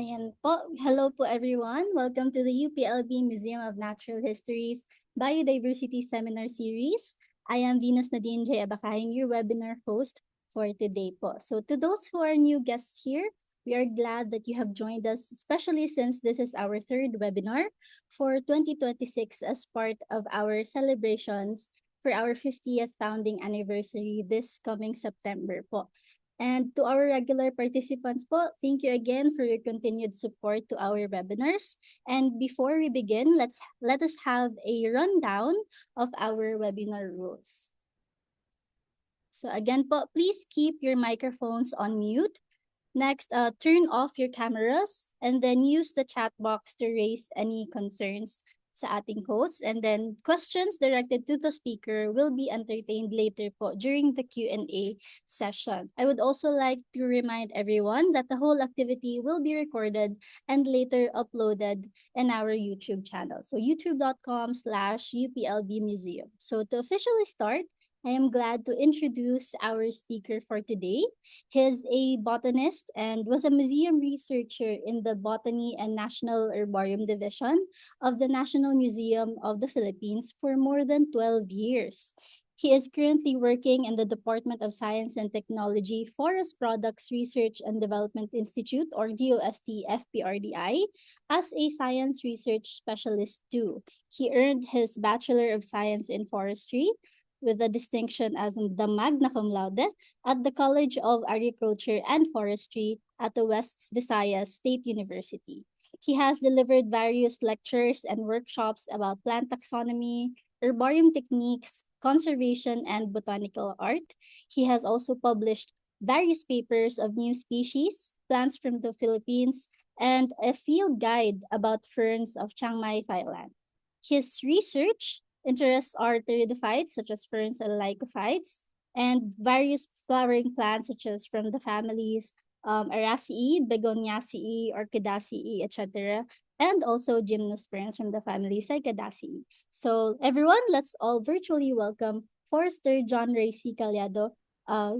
Ayan po. Hello po everyone. Welcome to the UPLB Museum of Natural History's Biodiversity Seminar Series. I am Venus Nadine J. Abakahin, your webinar host for today po. So to those who are new guests here, we are glad that you have joined us, especially since this is our third webinar for 2026 as part of our celebrations for our 50th founding anniversary this coming September po. And to our regular participants po, thank you again for your continued support to our webinars. And before we begin, let us have a rundown of our webinar rules. So again po, please keep your microphones on mute. Next, turn off your cameras and then use the chat box to raise any concerns sa ating host. And then questions directed to the speaker will be entertained later po during the Q&A session. I would also like to remind everyone that the whole activity will be recorded and later uploaded in our YouTube channel. So youtube.com/UPLB Museum. So to officially start, I am glad to introduce our speaker for today. He's a botanist and was a museum researcher in the Botany and National Herbarium Division of the National Museum of the Philippines for more than 12 years. He is currently working in the Department of Science and Technology Forest Products Research and Development Institute, or DOST FPRDI, as a science research specialist too. He earned his Bachelor of Science in Forestry with a distinction as the magna cum laude at the College of Agriculture and Forestry at the West Visayas State University. He has delivered various lectures and workshops about plant taxonomy, herbarium techniques, conservation, and botanical art. He has also published various papers of new species, plants from the Philippines, and a field guide about ferns of Chiang Mai, Thailand. His research interests are pteridophytes, such as ferns and lycophytes, and various flowering plants, such as from the families Araceae, Begoniaceae, Orchidaceae, etc., and also gymnosperms from the family Cycadaceae. So, everyone, let's all virtually welcome Forester John Ray C. Caliado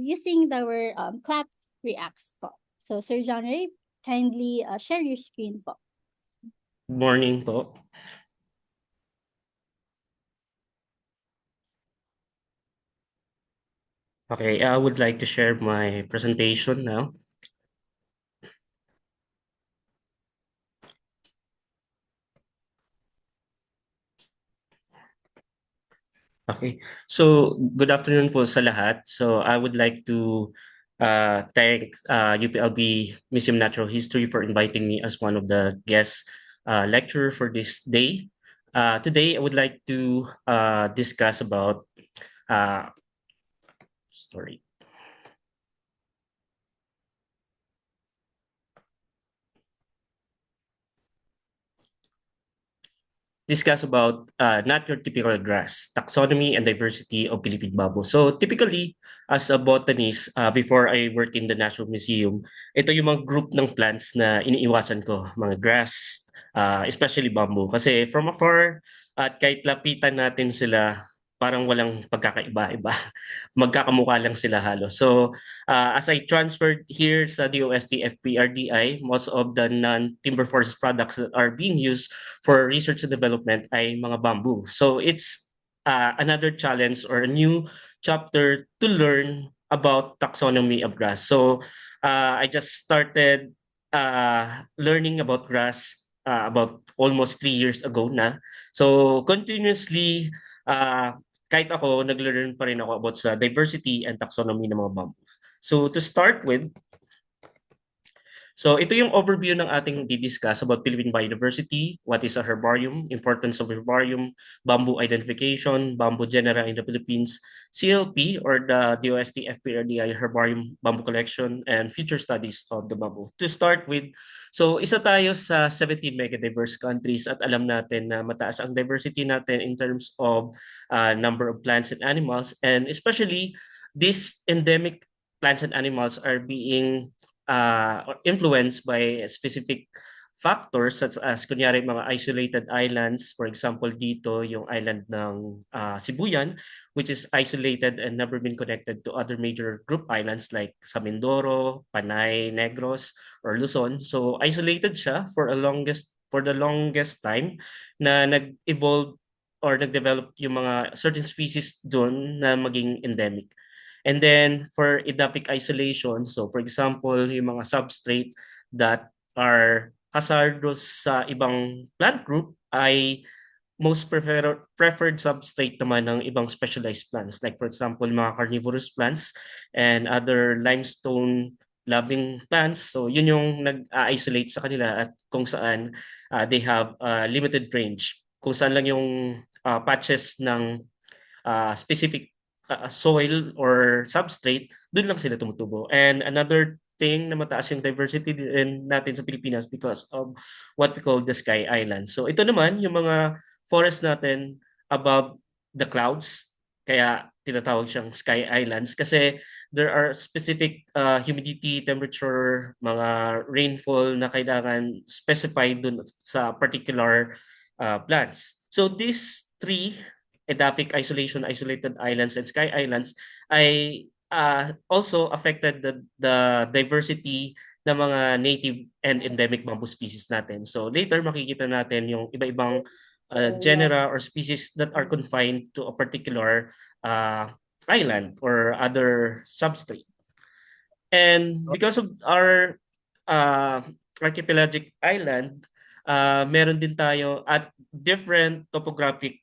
using our clap reacts po. So, Sir John Ray, kindly share your screen po. Morning po. Okay, I would like to share my presentation now. Okay, so good afternoon po sa lahat. So I would like to thank UPLB Museum of Natural History for inviting me as one of the guest lecturer for this day. Today, I would like to discuss about, sorry. Discuss about not your typical grass, taxonomy and diversity of Philippine bamboo. So typically, as a botanist, before I worked in the National Museum, ito yung mga group ng plants na iniiwasan ko, mga grass, especially bamboo. Kasi from afar, at kahit lapitan natin sila, parang walang pagkakaiba-iba. Magkakamukha lang sila halos. So as I transferred here sa DOST FPRDI, most of the non-timber forest products that are being used for research and development ay mga bamboo. So it's another challenge or a new chapter to learn about taxonomy of grass. So I just started learning about grass about almost 3 years ago na. So continuously, kahit ako, nag-learn pa rin ako about sa diversity and taxonomy ng mga bamboo. So to start with, so ito yung overview ng ating didiscuss about Philippine biodiversity, what is a herbarium, importance of herbarium, bamboo identification, bamboo genera in the Philippines, CLP or the DOST FPRDI herbarium bamboo collection, and future studies of the bamboo. To start with, so isa tayo sa 17 megadiverse countries at alam natin na mataas ang diversity natin in terms of number of plants and animals, and especially these endemic plants and animals are being influenced by specific factors such as kunyari mga isolated islands, for example dito yung island ng Sibuyan, which is isolated and never been connected to other major group islands like sa Mindoro, Panay, Negros, or Luzon. So isolated siya for the longest time na nag-evolve or nag-develop yung mga certain species doon na maging endemic. And then for edaphic isolation, so for example, yung mga substrate that are hazardous sa ibang plant group ay preferred substrate naman ng ibang specialized plants. Like for example, mga carnivorous plants and other limestone loving plants. So yun yung nag-isolate sa kanila at kung saan they have limited range. Kung saan lang yung patches ng specific soil or substrate, dun lang sila tumutubo. And another thing na mataas yung diversity din natin sa Pilipinas because of what we call the sky islands. So ito naman, yung mga forest natin above the clouds, kaya tinatawag siyang sky islands kasi there are specific humidity, temperature, mga rainfall na kailangan specified dun sa particular plants. So these three edaphic isolation, isolated islands, and sky islands ay also affected the diversity ng mga native and endemic bamboo species natin. So later makikita natin yung iba-ibang genera or species that are confined to a particular island or other substrate. And because of our uh, archipelagic island, meron din tayo at different topographic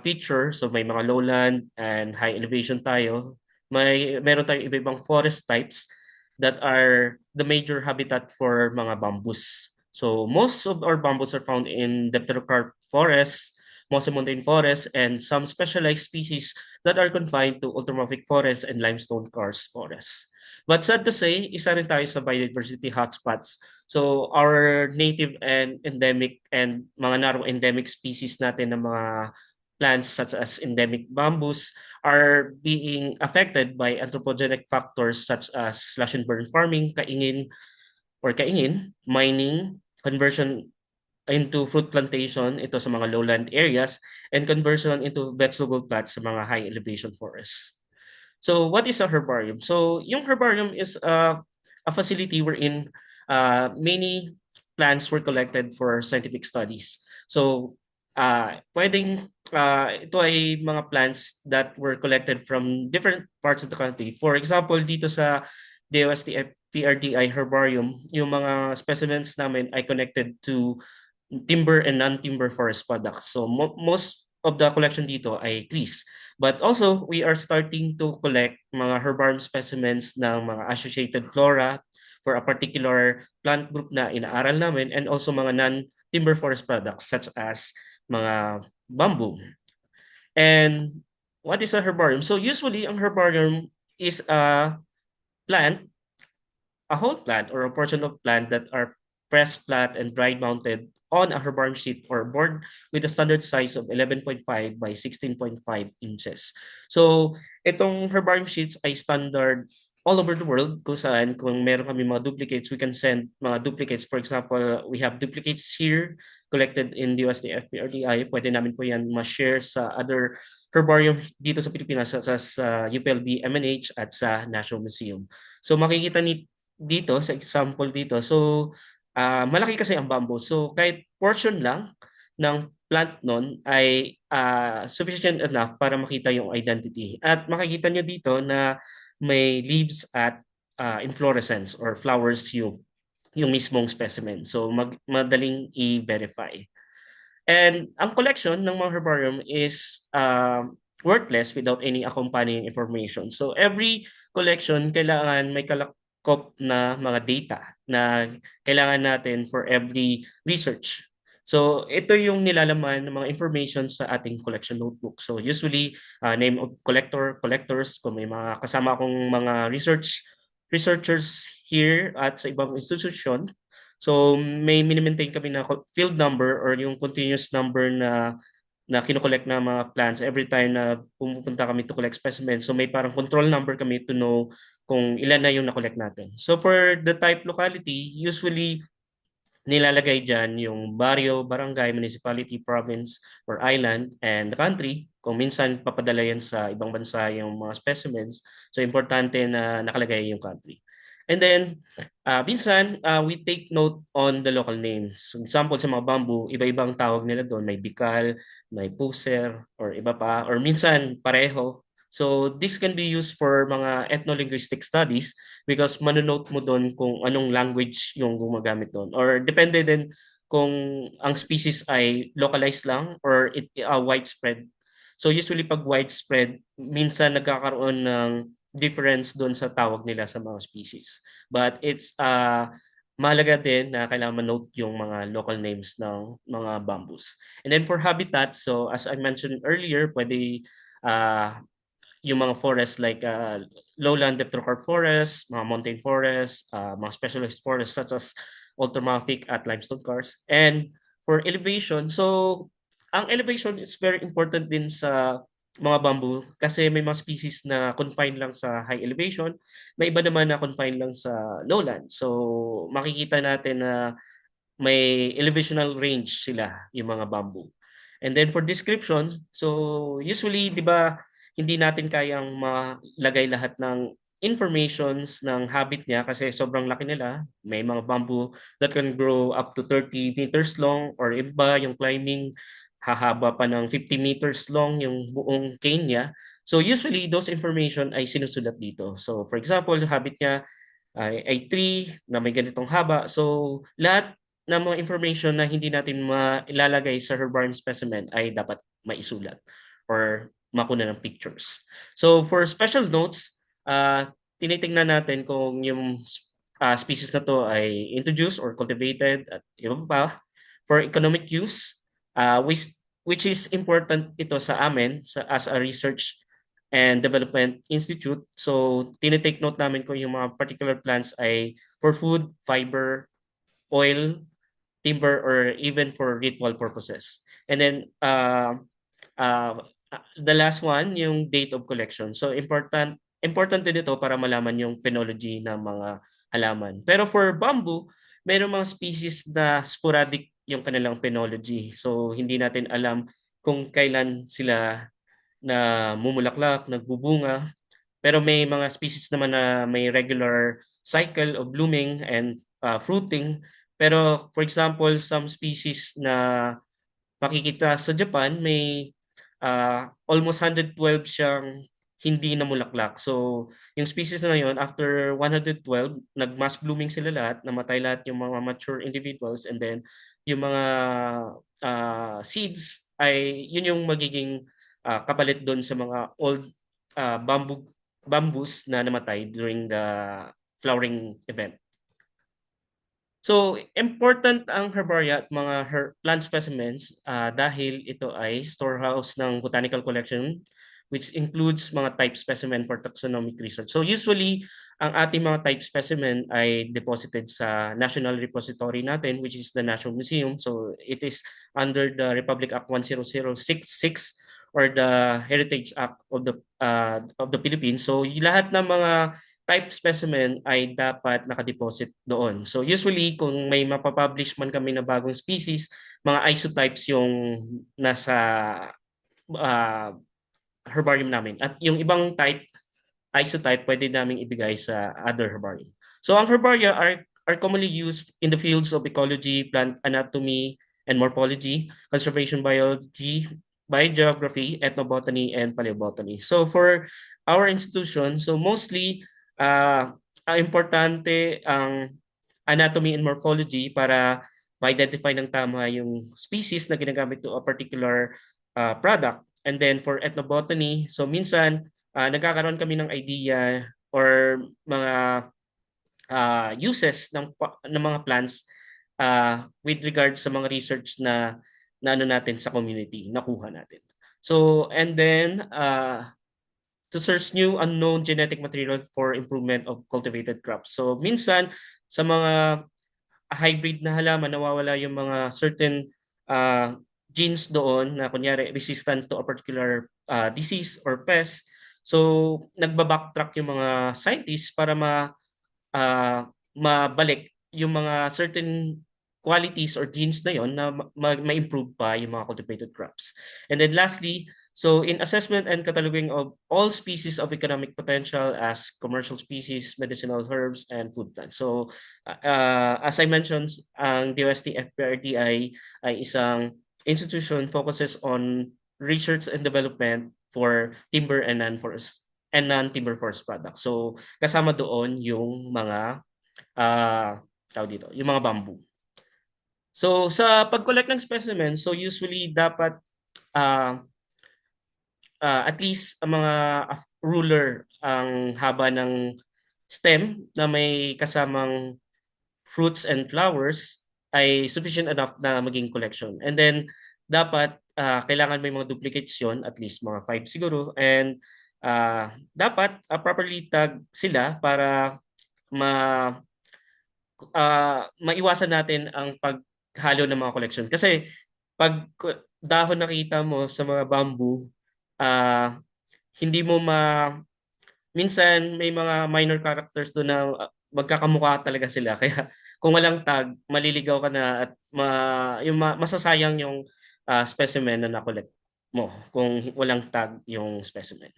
feature. So may mga lowland and high elevation tayo. Meron tayong iba-ibang forest types that are the major habitat for mga bamboos. So most of our bamboos are found in dipterocarp forests, mossy-montane forests, and some specialized species that are confined to ultramorphic forests and limestone karst forests. But sad to say, isa rin tayo sa biodiversity hotspots. So our native and endemic and mga narrow endemic species natin ng mga plants such as endemic bamboos are being affected by anthropogenic factors such as slash and burn farming, kaingin, mining, conversion into fruit plantation ito sa mga lowland areas, and conversion into vegetable plots sa mga high elevation forests. So what is a herbarium? So yung herbarium is a facility wherein many plants were collected for scientific studies. So ito ay mga plants that were collected from different parts of the country. For example, dito sa DOST PRDI herbarium, yung mga specimens namin ay connected to timber and non-timber forest products. So most of the collection dito ay trees. But also, we are starting to collect mga herbarium specimens ng mga associated flora for a particular plant group na inaaral namin, and also mga non-timber forest products such as mga bamboo. And what is a herbarium? So usually, ang herbarium is a plant, a whole plant or a portion of plant that are pressed flat and dry mounted on a herbarium sheet or board with a standard size of 11.5 by 16.5 inches. So, itong herbarium sheets ay standard all over the world kung saan kung meron kami mga duplicates, we can send mga duplicates. For example, we have duplicates here collected in the USDF PRDI. Pwede namin po yan ma-share sa other herbarium dito sa Pilipinas sa UPLB MNH at sa National Museum. So makikita dito sa example dito. So malaki kasi ang bamboo. So kahit portion lang ng plant nun ay sufficient enough para makita yung identity. At makikita nyo dito na may leaves at inflorescence or flowers yung mismong specimen. So madaling i-verify. And ang collection ng mga herbarium is worthless without any accompanying information. So every collection kailangan may kalakop na mga data na kailangan natin for every research. So ito yung nilalaman ng mga information sa ating collection notebook. So usually name of collectors, kung may mga kasama akong mga researchers here at sa ibang institution. So may mini-maintain kami na field number or yung continuous number na kino-collect na mga plants every time na pumupunta kami to collect specimens. So may parang control number kami to know kung ilan na yung na-collect natin. So for the type locality, usually nilalagay dyan yung barrio, barangay, municipality, province, or island, and the country. Kung minsan papadala yan sa ibang bansa yung mga specimens, so importante na nakalagay yung country. And then, minsan, we take note on the local names. So, example, sa mga bamboo, iba-ibang tawag nila doon. May bikal, may puser, or iba pa, or minsan pareho. So, this can be used for mga ethno-linguistic studies because manonote mo doon kung anong language yung gumagamit doon. Or depende din kung ang species ay localized lang or widespread. So usually pag widespread, minsan nagkakaroon ng difference doon sa tawag nila sa mga species. But it's mahalaga din na kailangan manote yung mga local names ng mga bamboos. And then for habitat, so as I mentioned earlier, pwede uh, yung mga forest like lowland dipterocarp forest, mga mountain forest, mga specialized forests such as ultramafic at limestone karst. And for elevation, so ang elevation is very important din sa mga bamboo kasi may mga species na confined lang sa high elevation, may iba naman na confined lang sa lowland. So makikita natin na may elevational range sila, yung mga bamboo. And then for description, so usually, di ba, hindi natin kayang malagay lahat ng informations ng habit niya kasi sobrang laki nila. May mga bamboo that can grow up to 30 meters long or iba yung climbing hahaba pa ng 50 meters long yung buong cane niya. So usually those information ay sinusulat dito. So for example, yung habit niya ay tree na may ganitong haba. So lahat ng mga information na hindi natin mailalagay sa herbarium specimen ay dapat maisulat or makuna ng pictures. So for special notes, tinitingnan natin kung yung species na to ay introduced or cultivated at iba pa. For economic use, which is important ito sa amin as a research and Development Institute. So, tinitake note namin kung yung mga particular plants ay for food, fiber, oil, timber, or even for ritual purposes. And then, uh, the last one, yung date of collection. So, important din ito para malaman yung phenology ng mga halaman. Pero for bamboo, mayroong mga species na sporadic yung kanilang phenology. So, hindi natin alam kung kailan sila na mumulaklak, nagbubunga. Pero may mga species naman na may regular cycle of blooming and fruiting. Pero for example, some species na makikita sa Japan, may almost 112 siyang hindi namulaklak. So, yung species na yun, after 112, nag-mass blooming sila lahat, namatay lahat yung mga mature individuals, and then yung mga seeds ay yun yung magiging kapalit doon sa mga old bamboos na namatay during the flowering event. So, important ang herbaria at mga plant specimens dahil ito ay storehouse ng botanical collection which includes mga type specimen for taxonomic research. So usually, ang ating mga type specimen ay deposited sa National Repository natin, which is the National Museum. So it is under the Republic Act 10066 or the Heritage Act of the Philippines. So lahat ng mga type specimen ay dapat nakadeposit doon. So usually, kung may mapapublish man kami na bagong species, mga isotypes yung nasa uh, herbarium namin. At yung ibang isotype, pwede namin ibigay sa other herbarium. So ang herbaria are commonly used in the fields of ecology, plant anatomy and morphology, conservation biology, biogeography, ethnobotany, and paleobotany. So for our institution, so mostly, importante ang anatomy and morphology para ma-identify ng tama yung species na ginagamit to a particular product. And then for ethnobotany, so minsan nagkakaroon kami ng idea or mga uses ng mga plants with regard sa mga research na ano natin sa community, nakuha natin. So, and then to search new unknown genetic material for improvement of cultivated crops. So, minsan sa mga hybrid na halaman, nawawala yung mga certain genes doon na kunyari resistant to a particular disease or pest. So, nagba-backtrack yung mga scientists para mabalik yung mga certain qualities or genes na yon na ma-improve pa yung mga cultivated crops. And then lastly, so in assessment and cataloging of all species of economic potential as commercial species, medicinal herbs, and food plants. So as I mentioned, ang DOST FPRDI ay isang institution focuses on research and development for timber and non-timber forest products. So kasama doon yung mga tawag dito, yung mga bamboo. So sa pag-collect ng specimen, so usually dapat uh, at least ang mga ruler ang haba ng stem na may kasamang fruits and flowers ay sufficient enough na maging collection. And then dapat kailangan may mga duplicates yun, at least mga 5 siguro. And dapat properly tag sila para maiwasan natin ang paghalo ng mga collection. Kasi pag dahon nakita mo sa mga bamboo, ah hindi mo minsan may mga minor characters doon na magkakamukha talaga sila. Kaya kung walang tag, maliligaw ka na at masasayang yung specimen na na-collect mo kung walang tag yung specimen.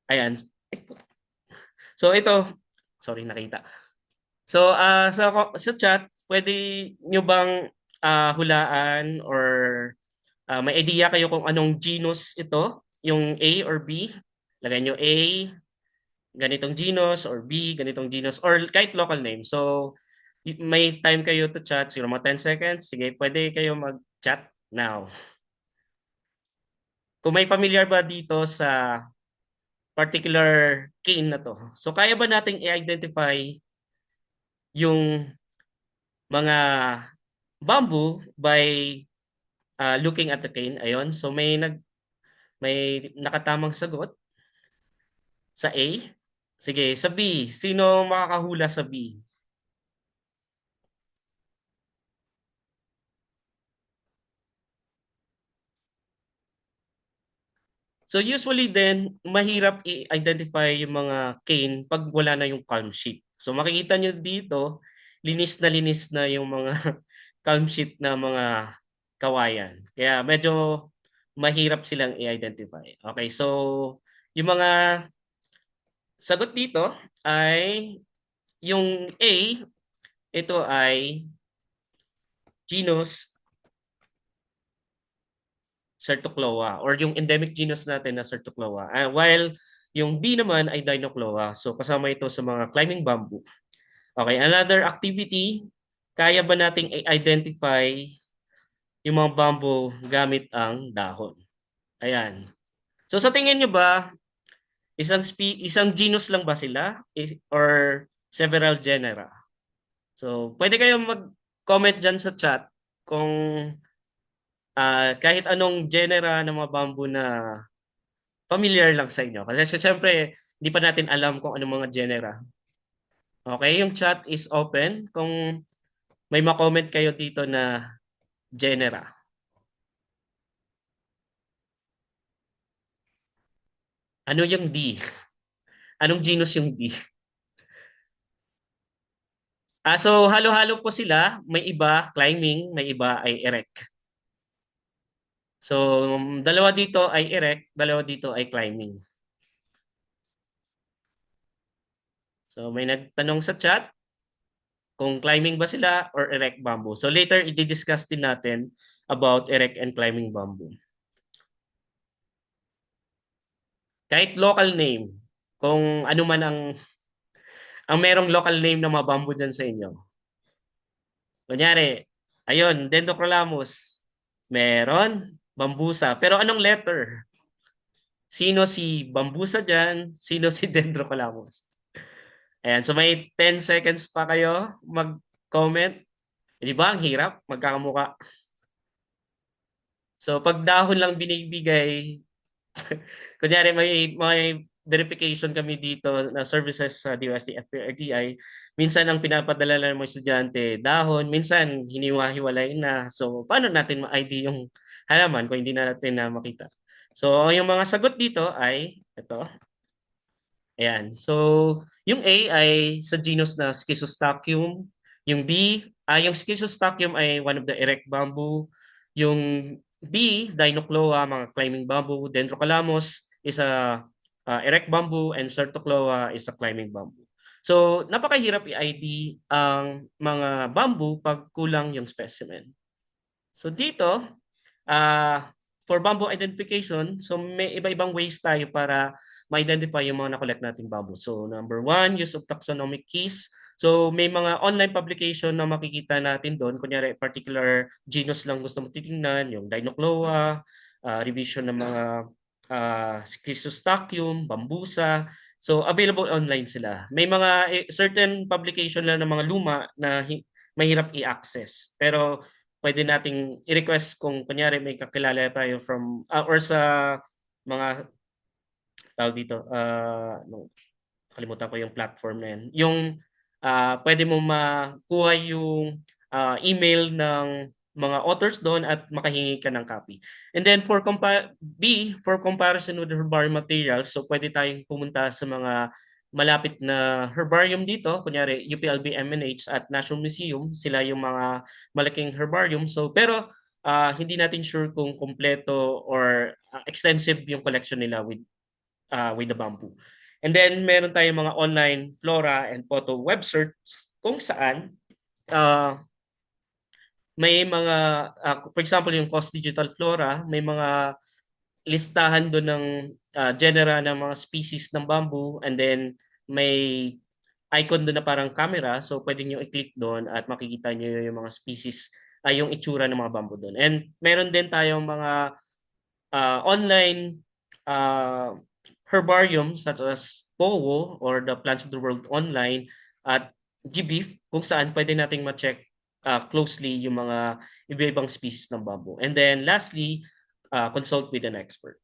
Ayan. So ito, sorry nakita. So sa chat, pwede nyo bang hulaan or may idea kayo kung anong genus ito? Yung A or B? Lagay nyo A, ganitong genus, or B, ganitong genus, or kahit local name. So may time kayo to chat, siguro mga 10 seconds. Sige, pwede kayo mag-chat now. Kung may familiar ba dito sa particular cane na to. So kaya ba nating i-identify yung mga bamboo by looking at the cane? Ayun. So may nakatamang sagot sa A. Sige, sa B. Sino makakahula sa B? So usually then, mahirap i-identify yung mga cane pag wala na yung calm sheet. So makikita nyo dito, linis na yung mga calm sheet na mga kawayan. Kaya medyo mahirap silang i-identify. Okay, so yung mga sagot dito ay yung A, ito ay genus Certocloa or yung endemic genus natin na Certocloa. While yung B naman ay Dinocloa. So kasama ito sa mga climbing bamboo. Okay, another activity, kaya ba nating i-identify yung mga bamboo gamit ang dahon? Ayan. So sa tingin nyo ba, isang genus lang ba sila or several genera? So pwede kayong mag-comment dyan sa chat kung kahit anong genera ng mga bamboo na familiar lang sa inyo. Kasi siyempre, hindi pa natin alam kung anong mga genera. Okay, yung chat is open. Kung may ma-comment kayo dito na genera. Ano yung D? Anong genus yung D? So halo-halo po sila. May iba climbing, may iba ay erect. So dalawa dito ay erect, dalawa dito ay climbing. So may nagtanong sa chat kung climbing ba sila or erect bamboo. So later i-discuss din natin about erect and climbing bamboo. Kahit local name, kung ano man ang merong local name ng mga bamboo dyan sa inyo. Kunyari, ayun, Dendrocalamus. Meron, Bambusa. Pero anong letter? Sino si Bambusa dyan? Sino si Dendrocalamus? Ayan, so may 10 seconds pa kayo mag-comment. Di ba, ang hirap, magkakamukha. So, pag dahon lang binibigay, kunyari may verification kami dito na services sa DOST FPRDI. Minsan ang pinapadala ng mga estudyante, dahon, minsan hiniwa-hiwalay na. So, paano natin ma-ID yung halaman kung hindi natin na makita? So, yung mga sagot dito ay ito. Ayan. So, yung A ay sa genus na Schistostachys. Yung B Yung Schistostalchium ay one of the erect bamboo. Yung B, Dinocloa, mga climbing bamboo. Dendrocalamus is a erect bamboo and Certocloa is a climbing bamboo. So, napakahirap i-ID ang mga bamboo pag kulang yung specimen. So, dito, uh, for bamboo identification, so may iba-ibang ways tayo para ma-identify yung mga na-collect nating bamboo. So, number one, use of taxonomic keys. So, may mga online publication na makikita natin doon. Kunyari, particular genus lang gusto mo titingnan, yung Dinocloa, revision ng mga Schistostalchium, Bambusa. So, available online sila. May mga certain publication lang ng mga luma na mahirap i-access. Pero pwede nating i-request kung kunyari may kakilala tayo from or sa mga tawag dito no, kalimutan ko yung platform na yan. Yung pwede mo makuha yung email ng mga authors doon at makahingi ka ng copy. And then for for comparison with herbarium materials, so pwede tayong pumunta sa mga malapit na herbarium dito, kunyari UPLB MNH at National Museum, sila yung mga malaking herbarium. So pero hindi natin sure kung kompleto or extensive yung collection nila with the bamboo. And then meron tayong mga online flora and photo web search kung saan uh, may mga, for example, yung Coast Digital Flora, may mga listahan doon ng genera ng mga species ng bamboo and then may icon doon na parang camera so pwede nyo i-click doon at makikita nyo yung mga species ay yung itsura ng mga bamboo doon. And meron din tayong mga online uh, herbarium such as POWO or the Plants of the World Online at GBIF kung saan pwede nating ma-check closely yung mga iba-ibang species ng bamboo. And then lastly, consult with an expert.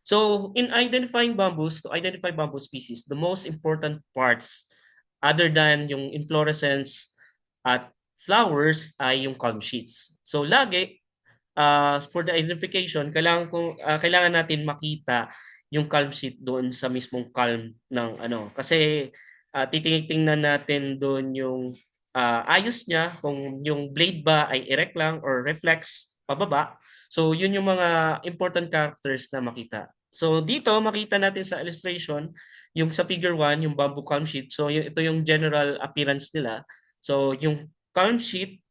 So in identifying bamboos, to identify bamboo species, the most important parts other than yung inflorescence at flowers ay yung culm sheets. So lagi for the identification, kailangan natin makita yung calm sheet doon sa mismong calm ng ano. Kasi titingnan natin doon yung ayos niya, kung yung blade ba ay erect lang or reflex pababa. So yun yung mga important characters na makita. So dito makita natin sa illustration, yung sa figure 1, yung bamboo calm sheet. So ito yung general appearance nila. So yung calm sheet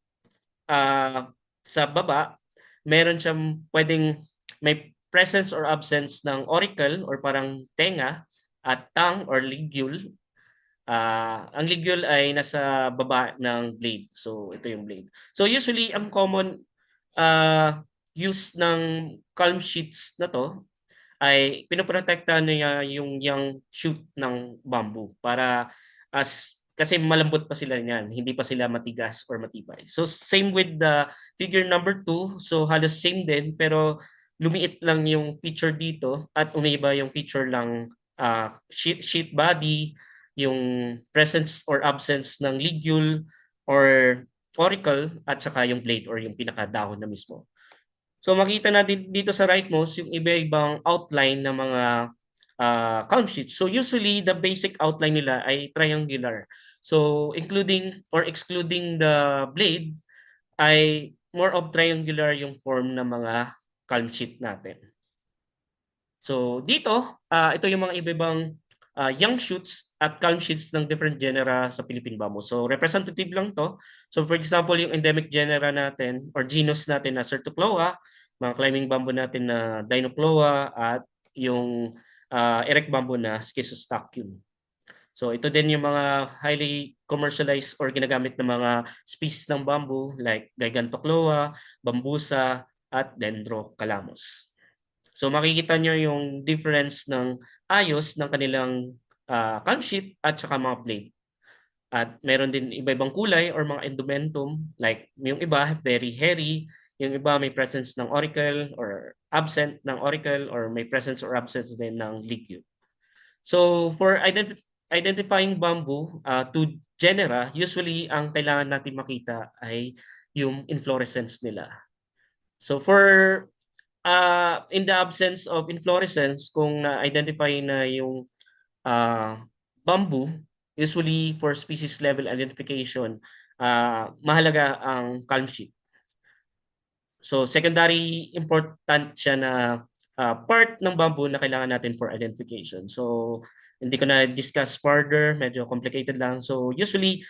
sa baba, meron siyang pwedeng may presence or absence ng auricle or parang tenga at tongue or ligule. Ang ligule ay nasa baba ng blade. So, ito yung blade. So, usually, ang common use ng calm sheets na to ay pinoprotektahan niya yung young shoot ng bamboo para kasi malambot pa sila niyan, hindi pa sila matigas or matibay. So same with the figure number 2, so halos same din pero lumiit lang yung feature dito at umiiba yung feature lang sheet body, yung presence or absence ng ligule or auricle at saka yung blade or yung pinakadahon na mismo. So makita natin dito sa rightmost yung iba-ibang outline ng mga count sheets. So usually the basic outline nila ay triangular. So including or excluding the blade ay more of triangular yung form ng mga calm sheet natin. So dito, ito yung mga iba-ibang young shoots at calm sheets ng different genera sa Philippine bamboo. So representative lang to. So for example, yung endemic genera natin or genus natin na Certocloa, mga climbing bamboo natin na Dinocloa at yung erect bamboo na Schistostalchium. So ito din yung mga highly commercialized or ginagamit ng mga species ng bamboo like Gigantocloa, Bambusa, at Dendrocalamus. So makikita nyo yung difference ng ayos ng kanilang calm sheet at saka mga blade. At meron din iba-ibang kulay or mga endomentum like yung iba very hairy, yung iba may presence ng auricle or absent ng auricle or may presence or absence din ng ligule. So for identifying bamboo to genera, usually ang kailangan natin makita ay yung inflorescence nila. So for in the absence of inflorescence, kung na-identify na yung bamboo, usually for species level identification, mahalaga ang calm sheet. So secondary important siya na part ng bamboo na kailangan natin for identification. So hindi ko na discuss further, medyo complicated lang. So usually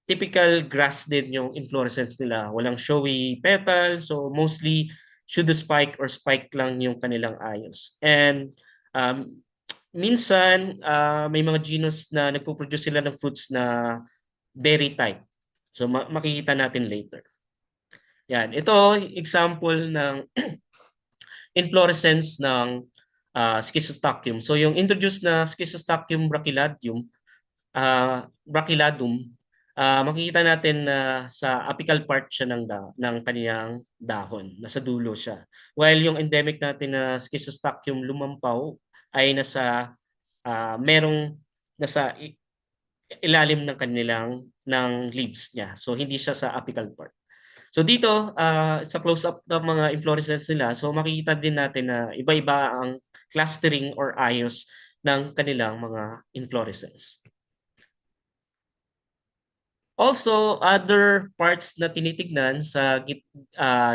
typical grass din yung inflorescence nila. Walang showy petal, so mostly pseudospike or spike lang yung kanilang ayos. And minsan may mga genus na nagpo-produce sila ng fruits na berry type. So makikita natin later. Yan. Ito, example ng inflorescence ng Schistostachys. So yung introduced na Schistostachys brachyladum, makikita natin na sa apical part siya ng kaniyang dahon. Nasa dulo siya. While yung endemic natin na Schistostachys lumampaw ay merong nasa ilalim ng kanilang leaves niya. So hindi siya sa apical part. So dito, sa close-up ng mga inflorescence nila, so makikita din natin na iba-iba ang clustering or ayos ng kanilang mga inflorescence. Also, other parts na tinitignan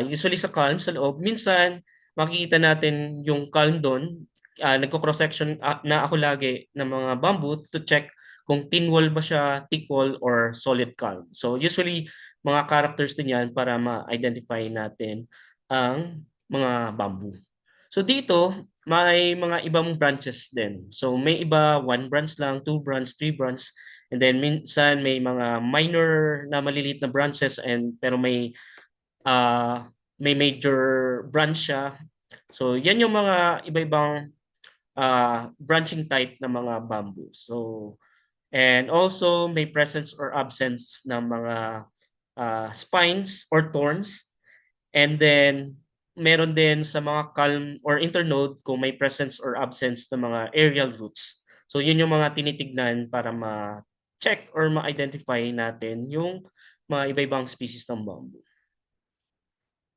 usually sa culm sa loob, minsan makikita natin yung culm doon. Nagko-cross-section na ako lagi ng mga bamboo to check kung thin wall ba siya, thick wall, or solid culm. So usually, mga characters din yan para ma-identify natin ang mga bamboo. So dito, may mga ibang branches din. So may iba, 1 branch lang, 2 branch, 3 branch. And then minsan may mga minor na maliliit na branches pero may major branch siya. So yan yung mga iba-ibang branching type ng mga bamboo. So and also may presence or absence ng mga spines or thorns. And then meron din sa mga culm or internode kung may presence or absence ng mga aerial roots. So yun yung mga tinitignan para ma-check or ma-identify natin yung mga iba-ibang species ng bamboo.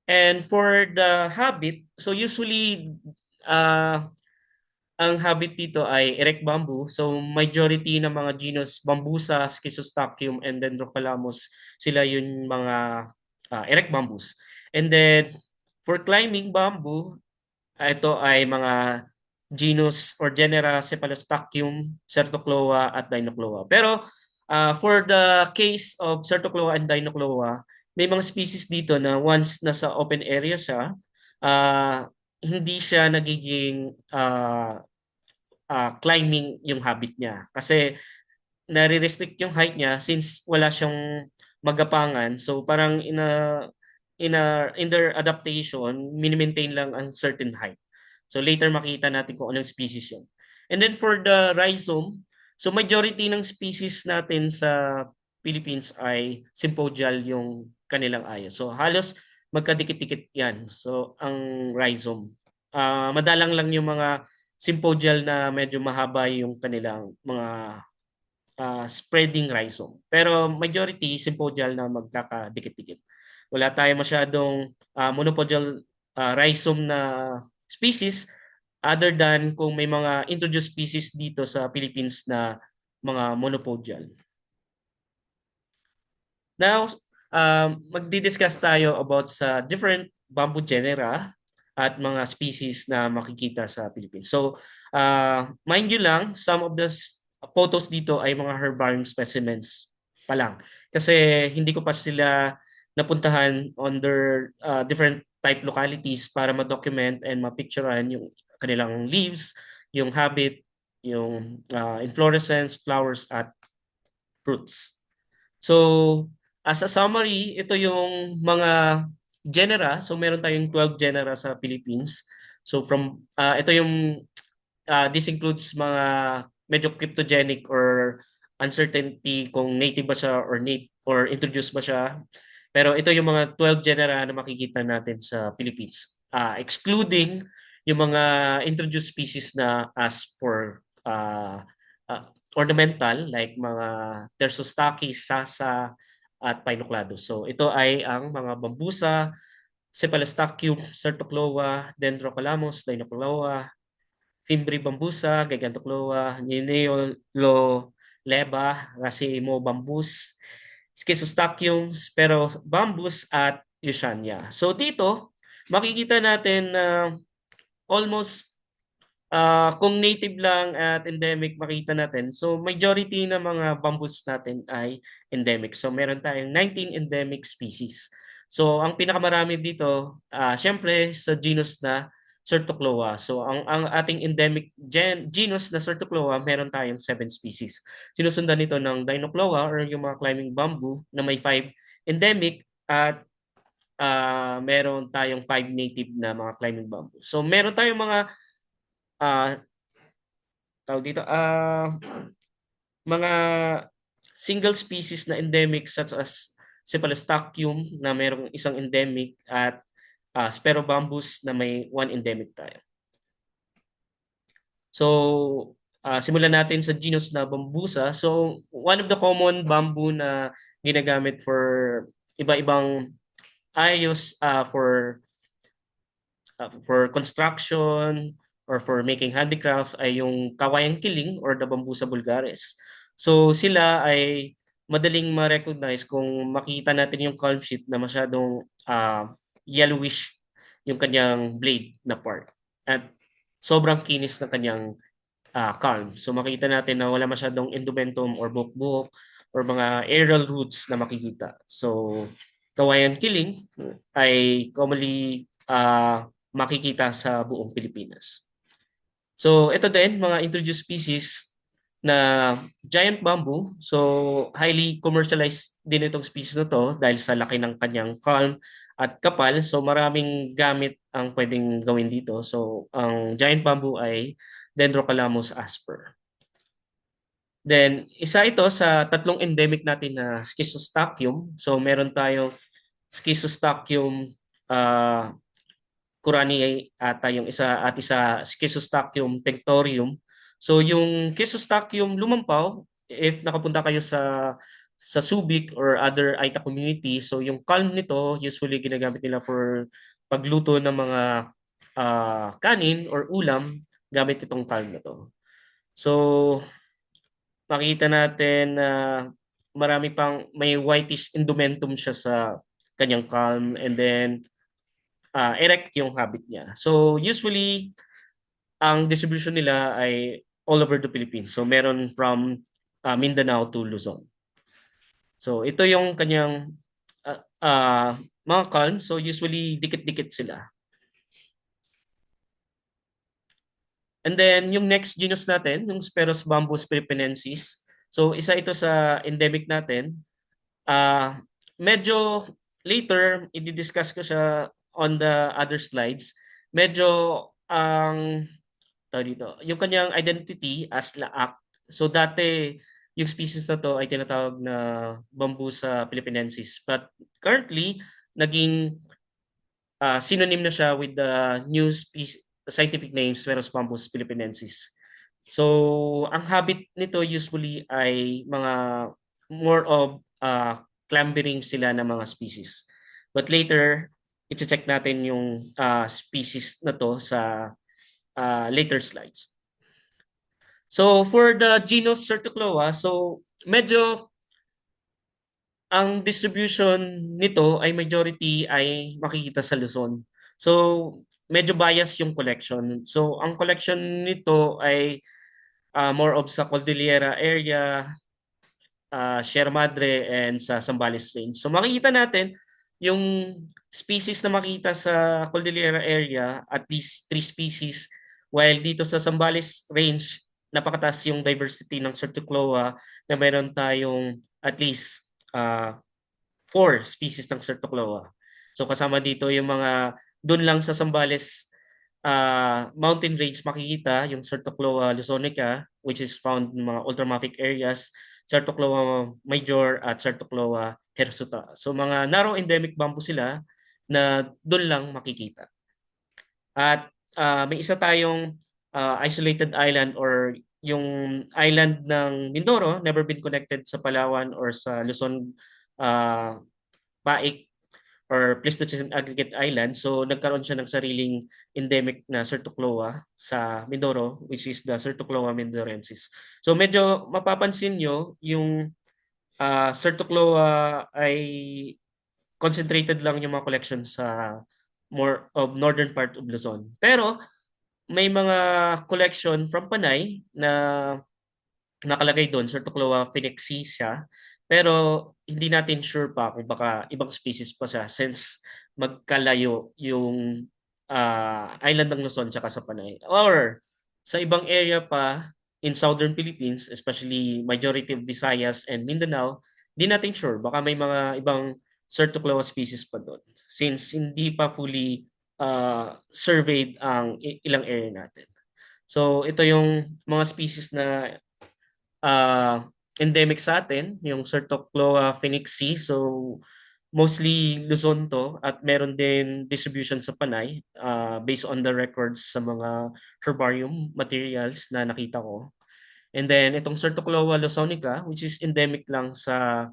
And for the habit, so usually ang habit dito ay erect bamboo. So majority ng mga genus Bambusa, Schistostachys, and Dendrocalamus, sila yung mga erect bamboos. And then for climbing bamboo, ito ay mga genus or genera Cephalostachys, Certocloa at Dinocloa. Pero for the case of Certocloa and Dinocloa, may mga species dito na once nasa open area siya, hindi siya nagiging climbing yung habit niya. Kasi nare-restrict yung height niya since wala siyang magapangan. So parang in their adaptation, mini-maintain lang ang certain height. So later makita natin kung anong species yun. And then for the rhizome, so majority ng species natin sa Philippines ay sympodial yung kanilang ayos. So halos magkadikit-dikit yan. So ang rhizome. Madalang lang yung mga sympodial na medyo mahaba yung kanilang mga spreading rhizome. Pero majority sympodial na magkakadikit-dikit. Wala tayo masyadong monopodial rhizome na species other than kung may mga introduced species dito sa Philippines na mga monopodial. Now, magdi-discuss tayo about sa different bamboo genera at mga species na makikita sa Philippines. So, mind you lang, some of the photos dito ay mga herbarium specimens pa lang. Kasi hindi ko pa sila napuntahan under different type localities para ma-document and ma-picturean yung kanilang leaves, yung habit, yung inflorescence, flowers, at fruits. So, as a summary, ito yung mga genera. So, meron tayong 12 genera sa Philippines. So, ito yung, this includes mga medyo cryptogenic or uncertainty kung native ba siya or introduced ba siya. Pero ito yung mga 12 genera na makikita natin sa Philippines. Excluding yung mga introduced species na as for ornamental like mga Tersostachys, Sasa, at Pinocladus. So ito ay ang mga Bambusa, Cephalostachys, Certocloa, Dendrocalamus, Dinocloa, Fimbri bambusa, Gigantocloa, Nineo leba, Racemo bambus, Schistostachyum, Spero bambus at Leucaena. So dito, makikita natin na almost kung native lang at endemic makita natin. So majority ng mga bambus natin ay endemic. So meron tayong 19 endemic species. So ang pinakamarami dito, syempre sa genus na Certocloa. So ang ating endemic genus na Certocloa, meron tayong 7 species. Sinusundan nito ng Dinocloa or yung mga climbing bamboo na may 5 endemic at meron tayong 5 native na mga climbing bamboo. So meron tayong mga uh, tawag dito, mga single species na endemic such as Cephalostachium na mayroong isang endemic at Sperobambus na may one endemic tayo. So, simulan natin sa genus na Bambusa. So, one of the common bamboo na ginagamit for iba-ibang ayos for construction or for making handicraft ay yung kawayang kiling or the Bambusa vulgaris. So sila ay madaling ma-recognize kung makita natin yung culm sheet na masyadong yellowish yung kanyang blade na part. At sobrang kinis na kanyang culm. So makita natin na wala masyadong endomentum or buhok-buhok or mga aerial roots na makikita. So kawayan kiling ay commonly makikita sa buong Pilipinas. So ito din, mga introduced species na giant bamboo. So highly commercialized din itong species na to dahil sa laki ng kanyang culm at kapal. So maraming gamit ang pwedeng gawin dito. So ang giant bamboo ay Dendrocalamus asper. Then isa ito sa tatlong endemic natin na Schistostachyum. So meron tayong Schistostachyum Curani ata yung isa at isa Schistostachyum tinctorium. So yung Schistostachyum lumampaw, if nakapunta kayo sa Subic or other Aita community, so yung culm nito usually ginagamit nila for pagluto ng mga kanin or ulam gamit itong culm na to. So makita natin na marami pang may whitish indumentum siya sa kanyang culm and then erect yung habit niya. So usually, ang distribution nila ay all over the Philippines. So meron from Mindanao to Luzon. So ito yung kanyang mga culm. So usually, dikit-dikit sila. And then yung next genus natin, yung Speros bambus philippinensis. So isa ito sa endemic natin. Medyo later, i-discuss ko siya on the other slides. Medyo ang dito, yung kanyang identity as laak. So dati, yung species na to ay tinatawag na Bambusa philippinensis. But currently, naging synonym na siya with the new scientific name, Spheros bambus philippinensis. So, ang habit nito usually ay mga more of clambering sila ng mga species. But later, i-check natin yung species na to sa later slides. So, for the genus Certocloa, so medyo ang distribution nito ay majority ay makikita sa Luzon. So, medyo bias yung collection. So, ang collection nito ay more of sa Cordillera area, Sierra Madre, and sa Zambales Range. So, makikita natin yung species na makita sa Cordillera area, at least 3 species, while dito sa Zambales Range, napakataas yung diversity ng Certocloa na meron tayong at least 4 species ng Certocloa. So kasama dito yung mga doon lang sa Zambales mountain range makikita yung Certocloa luzonica, which is found in mga ultramafic areas, Certocloa major at Certocloa hirsuta. So mga narrow endemic bamboo sila na doon lang makikita. At may isa tayong isolated island or yung island ng Mindoro, never been connected sa Palawan or sa Luzon, Paik or Pleistocene Aggregate Island. So nagkaroon siya ng sariling endemic na Certocloa sa Mindoro, which is the Certocloa mindorensis. So medyo mapapansin nyo yung Certocloa ay concentrated lang yung mga collection sa more of northern part of Luzon. Pero may mga collection from Panay na nakalagay doon, Certocloa phoenixi siya. Pero hindi natin sure pa kung baka ibang species pa siya since magkalayo yung island ng Luzon tsaka sa Panay. Or sa ibang area pa in southern Philippines, especially majority of Visayas and Mindanao, di natin sure. Baka may mga ibang Certocloa species pa doon since hindi pa fully surveyed ang ilang area natin. So ito yung mga species na uh, endemic sa atin, yung Certocloa phoenixi. So, mostly Luzon to at meron din distribution sa Panay based on the records sa mga herbarium materials na nakita ko. And then, itong Certocloa luzonica, which is endemic lang sa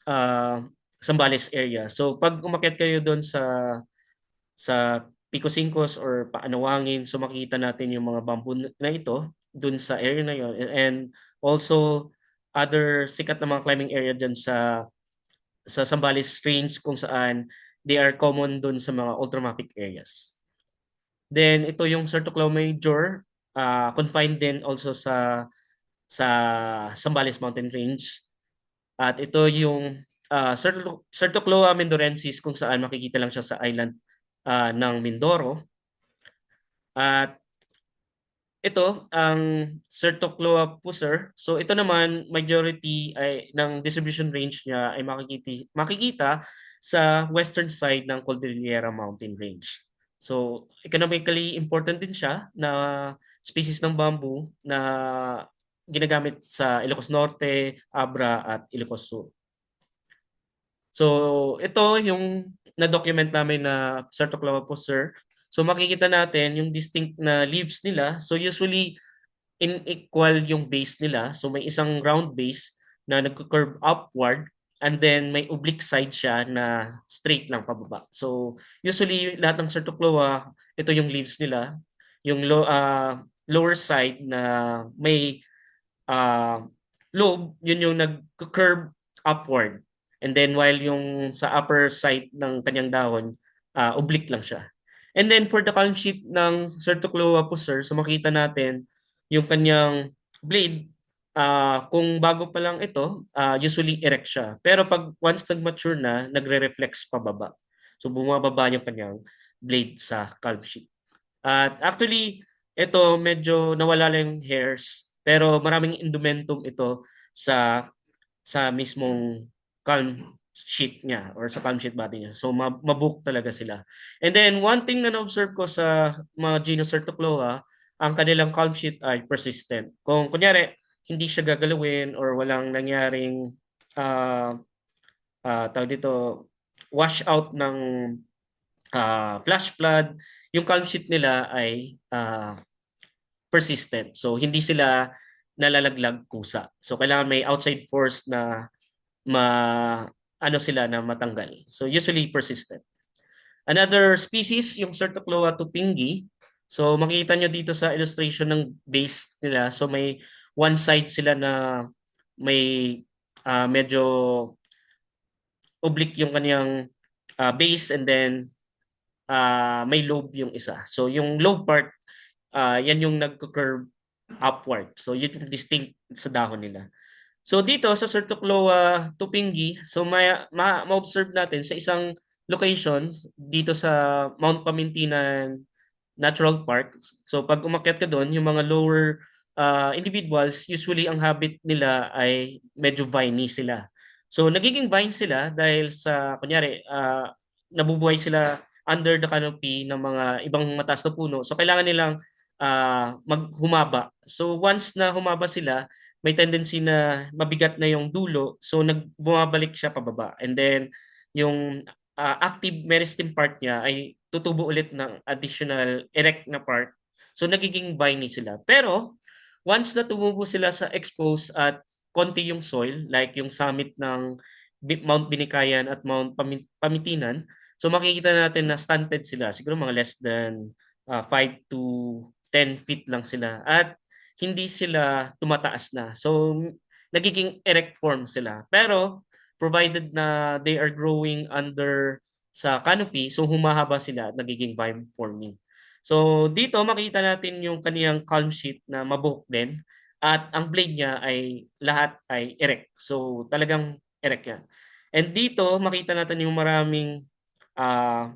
uh, Zambales area. So, pag umakyat kayo doon sa Pico Cincos or Paanawangin, so makita natin yung mga bamboo na ito dun sa area na yon, and also other sikat na mga climbing area dyan sa Zambales Range kung saan they are common dun sa mga ultramafic areas. Then ito yung Certocloa major, confined din also sa Zambales Mountain Range. At ito yung Certocloa mendorensis kung saan makikita lang siya sa island ng Mindoro. At ito ang Certocloa pusser. So ito naman majority ay ng distribution range niya ay makikita sa western side ng Cordillera Mountain Range. So economically important din siya na species ng bamboo na ginagamit sa Ilocos Norte, Abra at Ilocos Sur. So, ito yung na-document namin na Certocloa pusser. So, makikita natin yung distinct na leaves nila. So, usually, inequal yung base nila. So, may isang round base na nagko-curve upward and then may oblique side siya na straight lang pababa. So, usually, lahat ng Certocloa, ito yung leaves nila. Yung lower side na may uh, lobe, yun yung nag-curve upward. And then while yung sa upper side ng kanyang dahon, oblique lang siya. And then for the calm sheet ng Certocloa pusser, so makita natin yung kanyang blade, kung bago pa lang ito, usually erect siya. Pero pag once nag-mature na, nagre-reflex pababa. So bumababa yung kanyang blade sa calm sheet. At actually, ito medyo nawala lang yung hairs, pero maraming indumentum ito sa mismong calm sheet niya or sa calm sheet body niya. So mabook talaga sila. And then one thing na na-observe ko sa mga genus Certocloa, ang kanilang calm sheet ay persistent. Kung kunyari hindi siya gagalawin or walang nangyaring uh, tawag dito wash out ng flash flood, yung calm sheet nila ay persistent. So hindi sila nalalaglag kusa. So kailangan may outside force na ma ano sila na matanggal. So usually persistent. Another species yung Certocloa tupingi. So makikita nyo dito sa illustration ng base nila. So may one side sila na may medyo oblique yung kanyang base and then may lobe yung isa. So yung lobe part, yan yung nagko-curve upward. So yun yung distinct sa dahon nila. So dito sa Certocloa tupingi, so ma-observe natin sa isang location dito sa Mount Pamintinan Natural Park. So pag umakyat ka doon, yung mga lower individuals, usually ang habit nila ay medyo viney sila. So nagiging vine sila dahil sa, kunyari, nabubuhay sila under the canopy ng mga ibang mataas na puno. So kailangan nilang maghumaba. So once na humaba sila, may tendency na mabigat na yung dulo. So bumabalik siya pababa. And then yung active meristem part niya ay tutubo ulit ng additional erect na part. So nagiging viney sila. Pero once na tumubo sila sa exposed at konti yung soil, like yung summit ng Mount Binikayan at Mount Pamitinan, so makikita natin na stunted sila. Siguro mga less than 5 to 10 feet lang sila. At hindi sila tumataas na. So nagiging erect form sila. Pero provided na they are growing under sa canopy, so humahaba sila at nagiging vine forming. So dito makita natin yung kaniyang culm sheath na mabuhok din at ang blade niya ay lahat ay erect. So talagang erect yan. And dito makita natin yung maraming uh,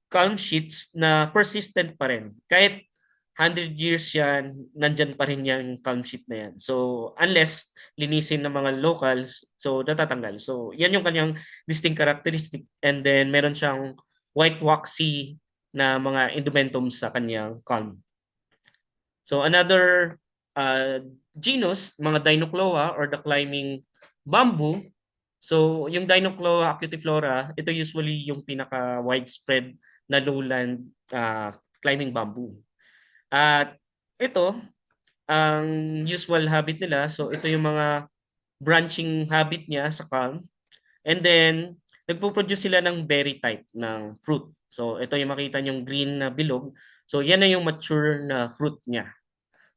calm sheets na persistent pa rin. Kahit 100 years yan, nandyan pa rin yung calm sheet na yan. So, unless linisin ng mga locals, so natatanggal. So, yan yung kanyang distinct characteristic. And then, meron siyang white waxy na mga indumentum sa kanyang calm. So, another genus, mga Dinocloa or the climbing bamboo. So, yung Dinocloa acutiflora, ito usually yung pinaka-widespread na lowland climbing bamboo. At ito, ang usual habit nila, so ito yung mga branching habit niya sa calm. And then, nagpo-produce sila ng berry type ng fruit. So, ito yung makita niyong green na bilog. So, yan na yung mature na fruit niya.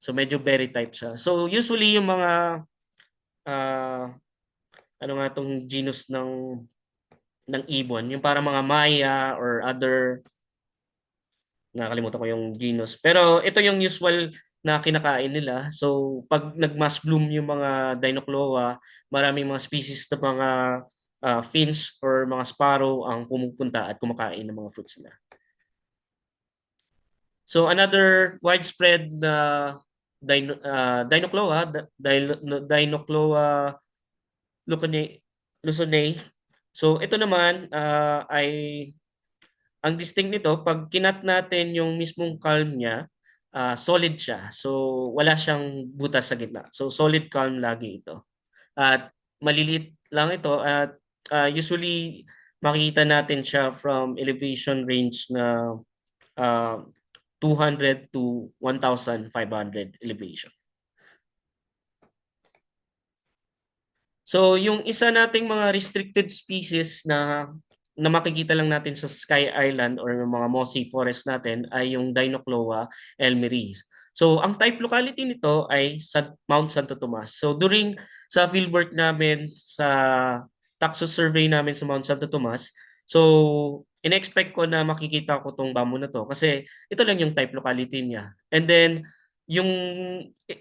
So, medyo berry type siya. So, usually yung mga, uh, ano nga itong genus ng ibon, yung para mga Maya or other, nakalimutan ko yung genus. Pero ito yung usual na kinakain nila. So pag nag-mass bloom yung mga Dinocloa, maraming mga species na mga finch or mga sparrow ang pumupunta at kumakain ng mga fruits nila. So another widespread na Dinocloa, Dinocloa Luconae. So ito naman ay ang distinct nito, pag kinat natin yung mismong calm niya, solid siya. So, wala siyang butas sa gitna. So, solid calm lagi ito. At maliliit lang ito at usually makikita natin siya from elevation range na 200 to 1,500 elevation. So, yung isa nating mga restricted species na makikita lang natin sa Sky Island or mga mossy forest natin ay yung Dinocloa elmeri. So, ang type locality nito ay Mount Santo Tomas. So, during sa fieldwork namin sa taxo survey namin sa Mount Santo Tomas, so in-expect ko na makikita ko tong bamboo na to kasi ito lang yung type locality niya. And then, yung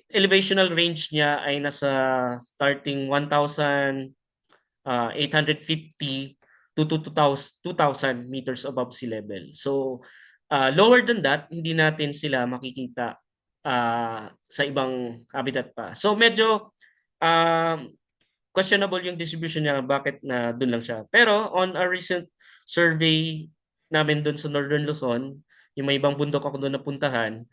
elevational range niya ay nasa starting 1,850 to 2,000 meters above sea level. So, lower than that, hindi natin sila makikita sa ibang habitat pa. So, medyo questionable yung distribution niya, bakit na doon lang siya. Pero, on a recent survey namin doon sa Northern Luzon, yung may ibang bundok ako doon napuntahan,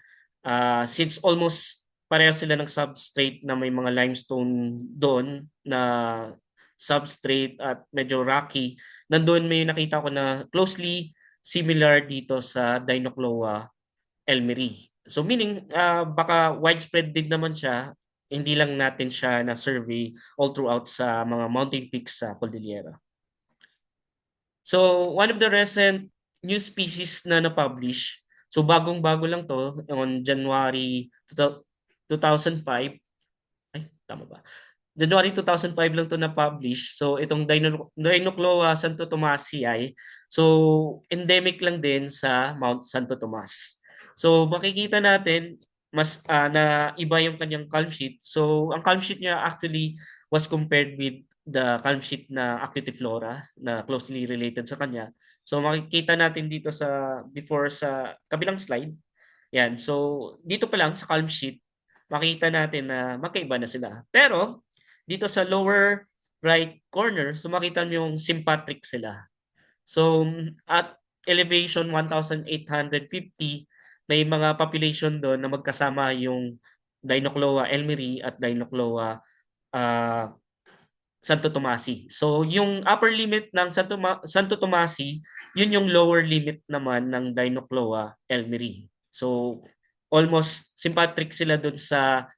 since almost pareha sila ng substrate na may mga limestone doon na substrate at medyo rocky, nandoon may nakita ko na closely similar dito sa Dinocloa elmeri. So meaning baka widespread din naman siya, hindi lang natin siya na survey all throughout sa mga mountain peaks sa Cordillera. So one of the recent new species na na-publish, so bagong-bago lang to on January 2005. Ay, tama ba? January 2005 lang to na-publish. So itong Dinocloa Santo Tomasi ay so endemic lang din sa Mount Santo Tomas. So makikita natin mas na iba yung kanyang calm sheet. So ang calm sheet niya actually was compared with the calm sheet na Acutiflora na closely related sa kanya. So makikita natin dito sa before sa kabilang slide. Yan. So dito pa lang sa calm sheet makita natin na magkaiba na sila. Pero dito sa lower right corner, so makita niyo yung sympatric sila. So at elevation 1,850, may mga population doon na magkasama yung Dinocloa elmeri at Dinocloa Santo Tomasi. So yung upper limit ng Santo Tomasi, yun yung lower limit naman ng Dinocloa elmeri. So almost sympatric sila doon sa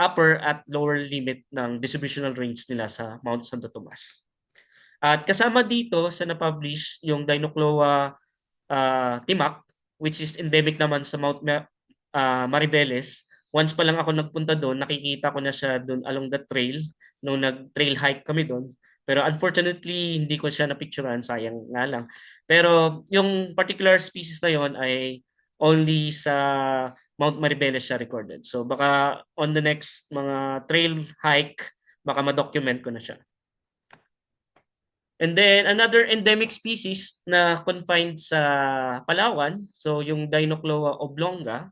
upper at lower limit ng distributional range nila sa Mount Santo Tomas. At kasama dito sa na-publish yung Dinocloa timac, which is endemic naman sa Mount Mariveles. once pa lang ako nagpunta doon, nakikita ko na siya doon along the trail nung nag-trail hike kami doon. Pero unfortunately, hindi ko siya napicturean, sayang nga lang. Pero yung particular species na yon ay only sa Mount Maribeles siya recorded. So baka on the next mga trail hike, baka ma-document ko na siya. And then another endemic species na confined sa Palawan, so yung Dinocloa oblonga.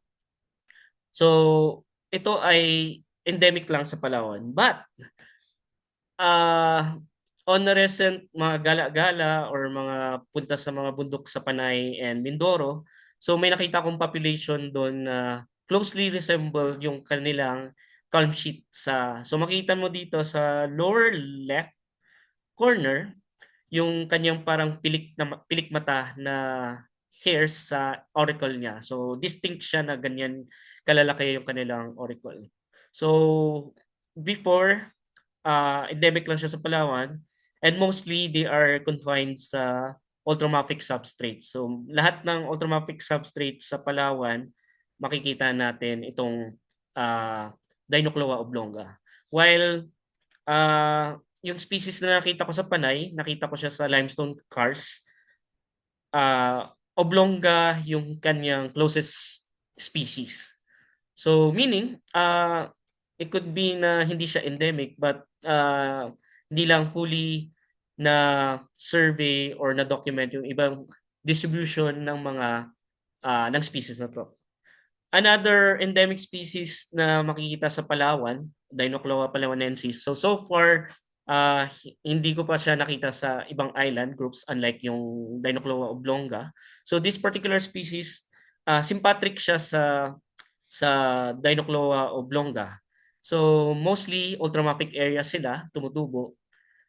So ito ay endemic lang sa Palawan. But uh, on the recent mga gala-gala or mga punta sa mga bundok sa Panay and Mindoro, so may nakita akong population doon na closely resemble yung kanilang calm sheet sa, so makita mo dito sa lower left corner yung kanyang parang pilik mata na hairs sa auricle niya. So distinct siya na ganyan kalalaki yung kanilang auricle. So before, endemic lang siya sa Palawan, and mostly they are confined sa ultramafic substrates. So lahat ng ultramafic substrates sa Palawan, makikita natin itong Dinocloa oblonga. While yung species na nakita ko sa Panay, nakita ko siya sa limestone karst, oblonga yung kanyang closest species. So meaning, it could be na hindi siya endemic but hindi lang fully na survey or na document yung ibang distribution ng mga ng species na to. Another endemic species na makikita sa Palawan, Dinocloa palawanensis. So far, hindi ko pa siya nakita sa ibang island groups unlike yung Dinocloa oblonga. So this particular species, sympatric siya sa Dinocloa oblonga. So mostly ultramafic area sila, tumutubo.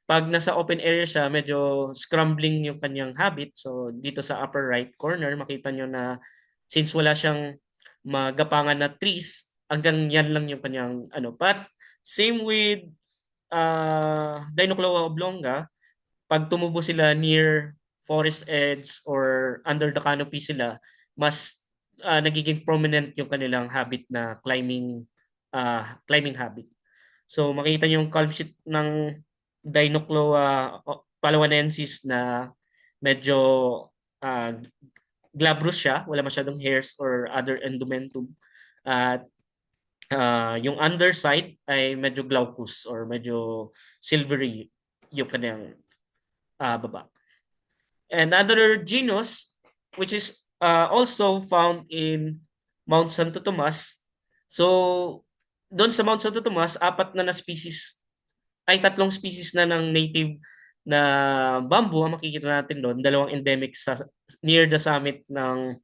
Pag nasa open area siya, medyo scrambling yung kanyang habit. So dito sa upper right corner, makita nyo na since wala siyang magapangan na trees, hanggang yan lang yung kanyang ano. But same with Dinocloa oblonga, pag tumubo sila near forest edge or under the canopy sila, mas nagiging prominent yung kanilang habit na climbing habit. So makita niyo yung calm sheet ng Dinocloa palawanensis na medyo uh, glabrous siya, wala masyadong hairs or other endomentum. At yung underside ay medyo glaucous or medyo silvery yung kanyang baba. Another genus, which is also found in Mount Santo Tomas. So, doon sa Mount Santo Tomas, tatlong species na ng native na bamboo ang makikita natin doon. Dalawang endemic sa near the summit ng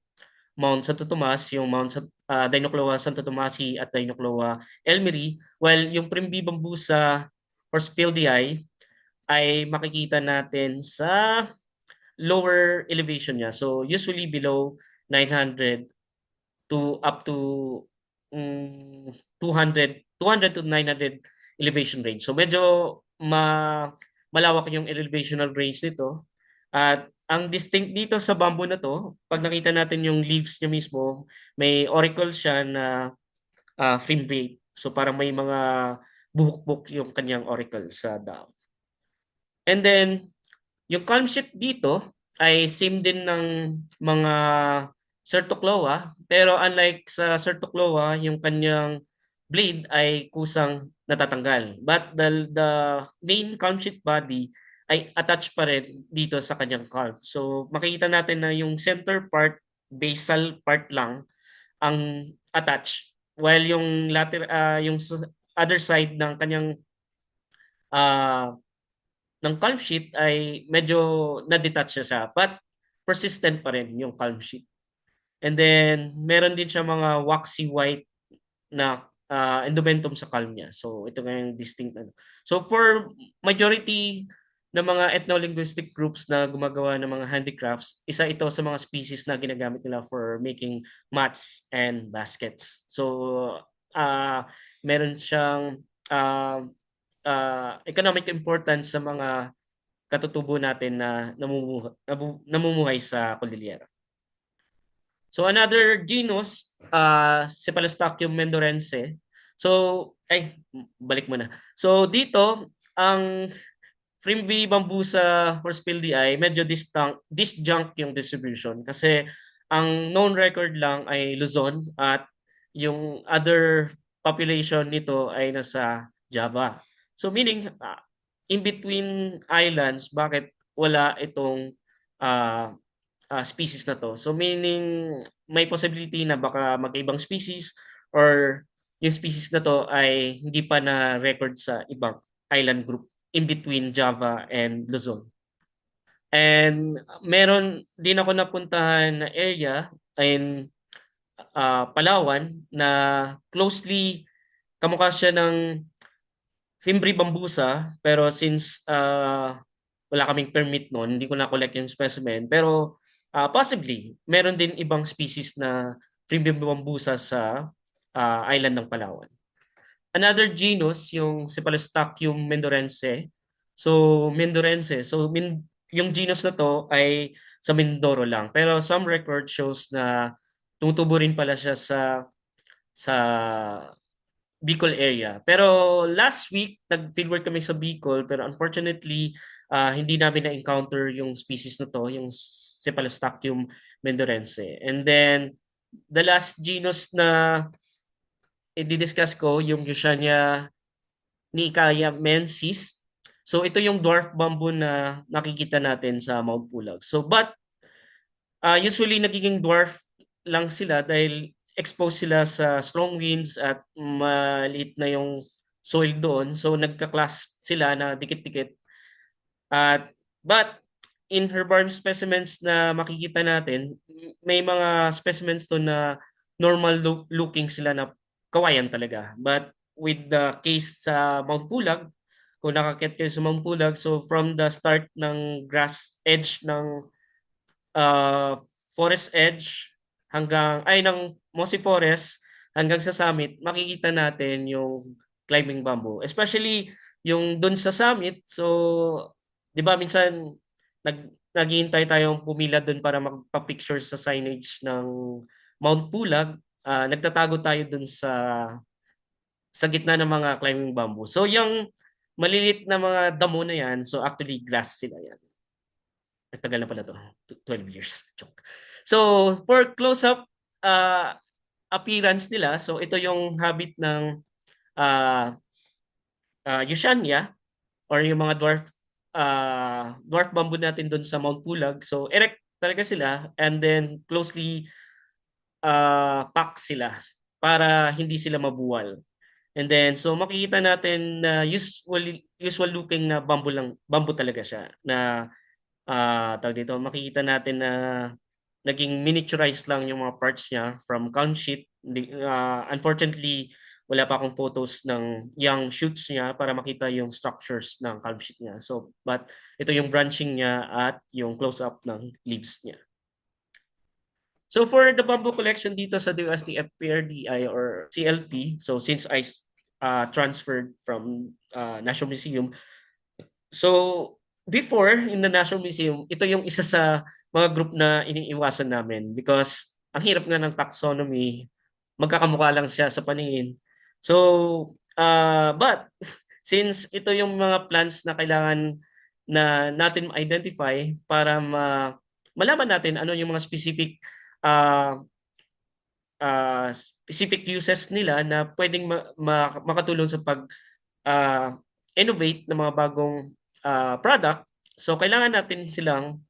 Mount Santo Tomas, yung Dinocloa Santo Tomasi at Dinocloa elmeri, while yung Primbi bambusa horsfieldii ay makikita natin sa lower elevation niya. So usually below 900 to up to 200 to 900 elevation range. So medyo malawak yung elevational range nito. At ang distinct dito sa bamboo na to, pag nakita natin yung leaves niya mismo, may auricle siya na fimbriate. So parang may mga buhok-buhok yung kanyang auricle sa dahon. And then, yung calm sheet dito ay same din ng mga Certocloa, pero unlike sa Certocloa, yung kanyang blade ay kusang natatanggal. But the main calm sheet body ay attached pa rin dito sa kanyang calm. So makikita natin na yung center part, basal part lang ang attached, while yung yung other side ng kanyang uh, ng calm sheet ay medyo na-detach siya, but persistent pa rin yung calm sheet. And then meron din siya mga waxy white na endomentum sa calm niya. So ito nga yung distinct ano. So for majority ng mga ethno-linguistic groups na gumagawa ng mga handicrafts, isa ito sa mga species na ginagamit nila for making mats and baskets. So meron siyang economic importance sa mga katutubo natin na namumuhay sa Cordillera. So another genus, Cephalostachium mendorense. So, balik muna. So dito, ang Frimby bambusa hornbilli medyo disjunct yung distribution kasi ang known record lang ay Luzon at yung other population nito ay nasa Java. So meaning in between islands, bakit wala itong uh, species na to? So meaning may possibility na baka magkaibang species or yung species na to ay hindi pa na record sa ibang island group in between Java and Luzon. And meron din ako napuntahan na area in Palawan na closely kamukha siya ng Fimbri bambusa pero since wala kaming permit noon, hindi ko na-collect yung specimen. Pero possibly, meron din ibang species na Fimbri bambusa sa island ng Palawan. Another genus, yung Cephalostachium mendorense. So, mendorense. So, yung genus na to ay sa Mindoro lang. Pero some record shows na tumutubo rin pala siya sa Bicol area. Pero last week, nag-fieldwork kami sa Bicol, pero unfortunately, hindi namin na-encounter yung species na to, yung Cephalostachium mendorense. And then, the last genus na i-discuss ko, yung Yushania Nicaea mensis. So, ito yung dwarf bamboo na nakikita natin sa Mount Pulag. So, but usually nagiging dwarf lang sila dahil exposed sila sa strong winds at maliit na yung soil doon. So nagka-class sila na dikit-dikit. At but in herbarium specimens na makikita natin, may mga specimens to na normal looking sila na kawayan talaga. But with the case sa Mount Pulag, kung nakakit kayo sa Mount Pulag, so from the start ng grass edge ng uh, forest edge ng Mossy Forest hanggang sa summit, makikita natin yung climbing bamboo. Especially yung dun sa summit. So, 'di ba minsan naghihintay tayong pumila dun para magpa-picture sa signage ng Mount Pulag. Nagtatago tayo dun sa gitna ng mga climbing bamboo. So, yung malilit na mga damo na yan, so actually grass sila yan. Tagal na pala to. 12 years. Joke. So, for close-up appearance nila, so ito yung habit ng uh, Yushania or yung mga dwarf bamboo natin doon sa Mount Pulag. So, erect talaga sila and then closely packed sila para hindi sila mabuwal. And then, so makikita natin na usual looking na bamboo talaga siya na tawag dito, makikita natin na naging miniaturized lang yung mga parts niya from count sheet. Unfortunately, wala pa akong photos ng young shoots niya para makita yung structures ng calm sheet niya. So, but ito yung branching niya at yung close-up ng leaves niya. So for the bamboo collection dito sa DOST FPRDI or CLP, so since I transferred from National Museum, so before in the National Museum, ito yung isa sa mga group na iniiwasan namin because ang hirap nga ng taxonomy, magkakamukha lang siya sa paningin. So, but since ito yung mga plants na kailangan na natin identify para malaman natin ano yung mga specific uses nila na pwedeng makatulong sa pag innovate ng mga bagong product. So, kailangan natin silang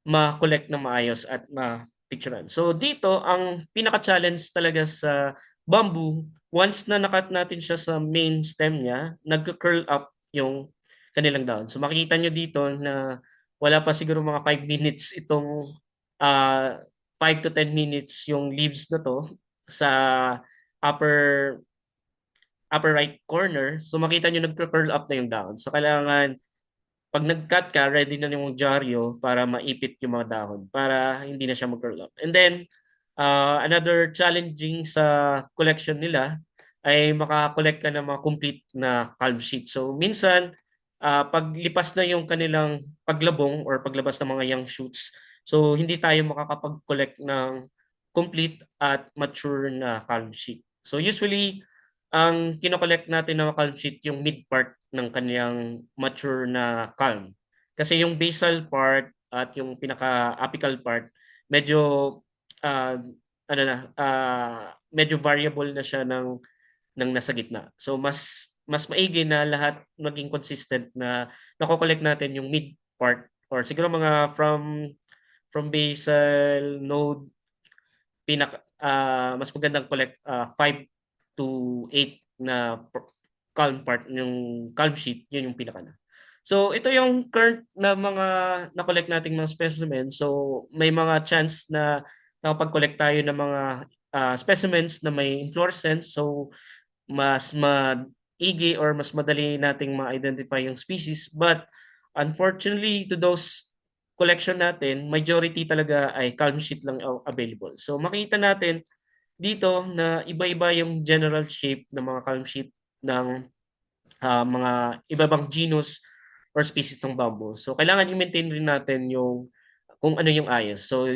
ma-collect na maayos at ma-picturean. So, dito, ang pinaka-challenge talaga sa bamboo, once na nakat natin siya sa main stem niya, nag-curl up yung kanilang dahon. So, makikita nyo dito na wala pa siguro mga 5 minutes itong 5 to 10 minutes yung leaves na to sa upper right corner. So, makita nyo nag-curl up na yung dahon. So, kailangan pag nag-cut ka, ready na yung dyaryo para maipit yung mga dahon para hindi na siya mag-curl up. And then, another challenging sa collection nila ay makakollect ka ng mga complete na calm sheet. So, minsan, paglipas na yung kanilang paglabong or paglabas ng mga young shoots, so hindi tayo makakapag-collect ng complete at mature na calm sheet. So usually, ang kino-collect natin na calm sheet yung mid part ng kaniyang mature na calm. Kasi yung basal part at yung pinaka-apical part, medyo ah, medyo variable na siya ng nasa gitna. So mas maigi na lahat maging consistent na nako-collect natin yung mid part or siguro mga from basal node mas magandang collect 5 to 8 na calm part yung calm sheet, yun yung pinaka na. So ito yung current na mga na-collect nating mga specimens. So may mga chance na nakapag-collect tayo ng mga specimens na may inflorescence. So mas maigi or mas madali nating ma-identify yung species. But unfortunately, to those collection natin, majority talaga ay calm sheet lang available. So makita natin dito na iba-iba yung general shape ng mga calm sheet ng mga iba-ibang genus or species ng bamboo. So kailangan i-maintain rin natin yung kung ano yung ayos. So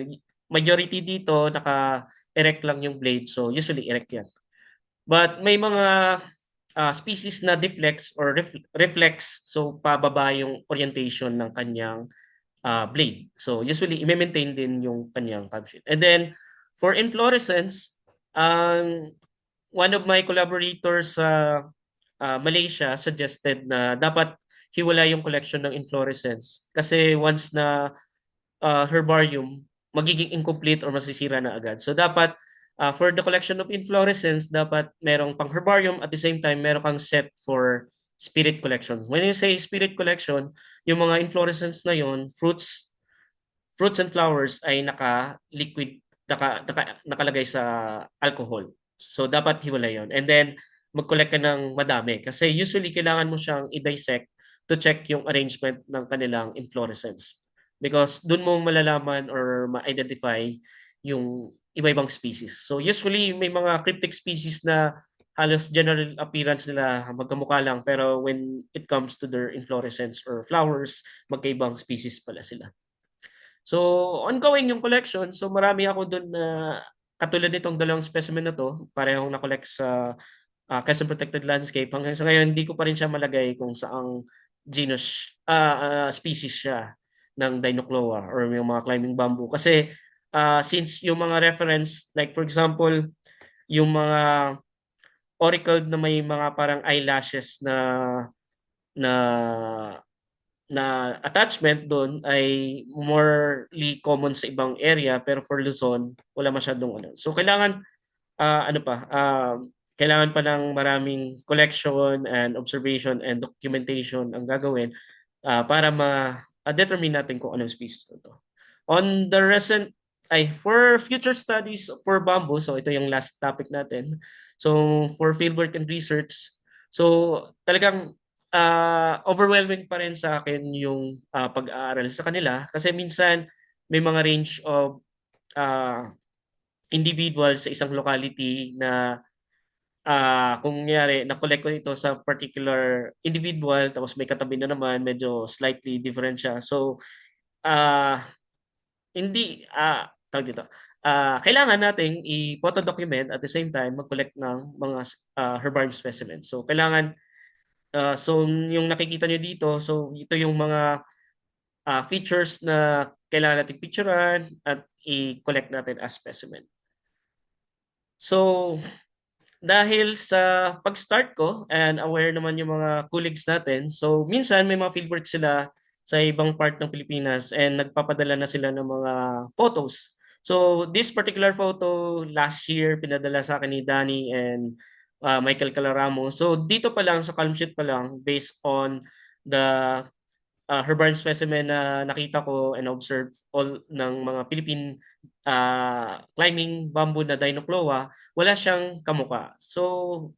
majority dito naka-erect lang yung blade. So usually erect yan. But may mga species na deflex or reflex, so pababa yung orientation ng kanyang blade. So usually i-maintain din yung kanyang calm sheet. And then for inflorescence, one of my collaborators sa Malaysia suggested na dapat hiwala yung collection ng inflorescence kasi once na herbarium, magiging incomplete or masisira na agad. So dapat for the collection of inflorescence, dapat merong pang herbarium at the same time meron kang set for spirit collection. When you say spirit collection, yung mga inflorescence na yon, fruits and flowers ay naka-liquid, nakalagay sa alcohol. So dapat hiwalay yon. And then mag-collect ka ng madami kasi usually kailangan mo siyang i-dissect to check yung arrangement ng kanilang inflorescence. Because doon mo malalaman or ma-identify yung iba-ibang species. So usually may mga cryptic species na halos general appearance nila magkamukha lang pero when it comes to their inflorescence or flowers, magkaibang species pala sila. So, ongoing yung collection. So, marami ako doon na katulad nitong dalawang specimen na to, parehong na-collect sa Quezon Protected Landscape. Hanggang sa ngayon, hindi ko pa rin siya malagay kung saang genus, species siya ng Dinocloa or yung mga climbing bamboo. Kasi since yung mga reference, like for example, yung mga auricled na may mga parang eyelashes na na attachment doon ay morely common sa ibang area pero for Luzon wala masyadong ano. So kailangan ano pa kailangan pa ng maraming collection and observation and documentation ang gagawin para ma-determine natin kung anong species na to. On the recent for future studies for bamboo, so ito yung last topic natin. So for fieldwork and research, so talagang overwhelming pa rin sa akin yung pag-aaral sa kanila kasi minsan may mga range of individuals sa isang locality na kung nangyari, na-collect ko ito sa particular individual tapos may katabi na naman, medyo slightly different siya. So, ah hindi, tawag dito, kailangan nating i-photo document at the same time mag-collect ng mga herbarium specimens. So, kailangan so yung nakikita nyo dito, so ito yung mga features na kailangan natin picturean at i-collect natin as specimen. So dahil sa pag-start ko and aware naman yung mga colleagues natin, so minsan may mga fieldwork sila sa ibang part ng Pilipinas and nagpapadala na sila ng mga photos. So this particular photo last year pinadala sa akin ni Danny and Michael Calaramo. So dito pa lang sa calm sheet pa lang based on the herbarium specimen na nakita ko and observed all ng mga Philippine climbing bamboo na Dinocloa, wala siyang kamuka. So,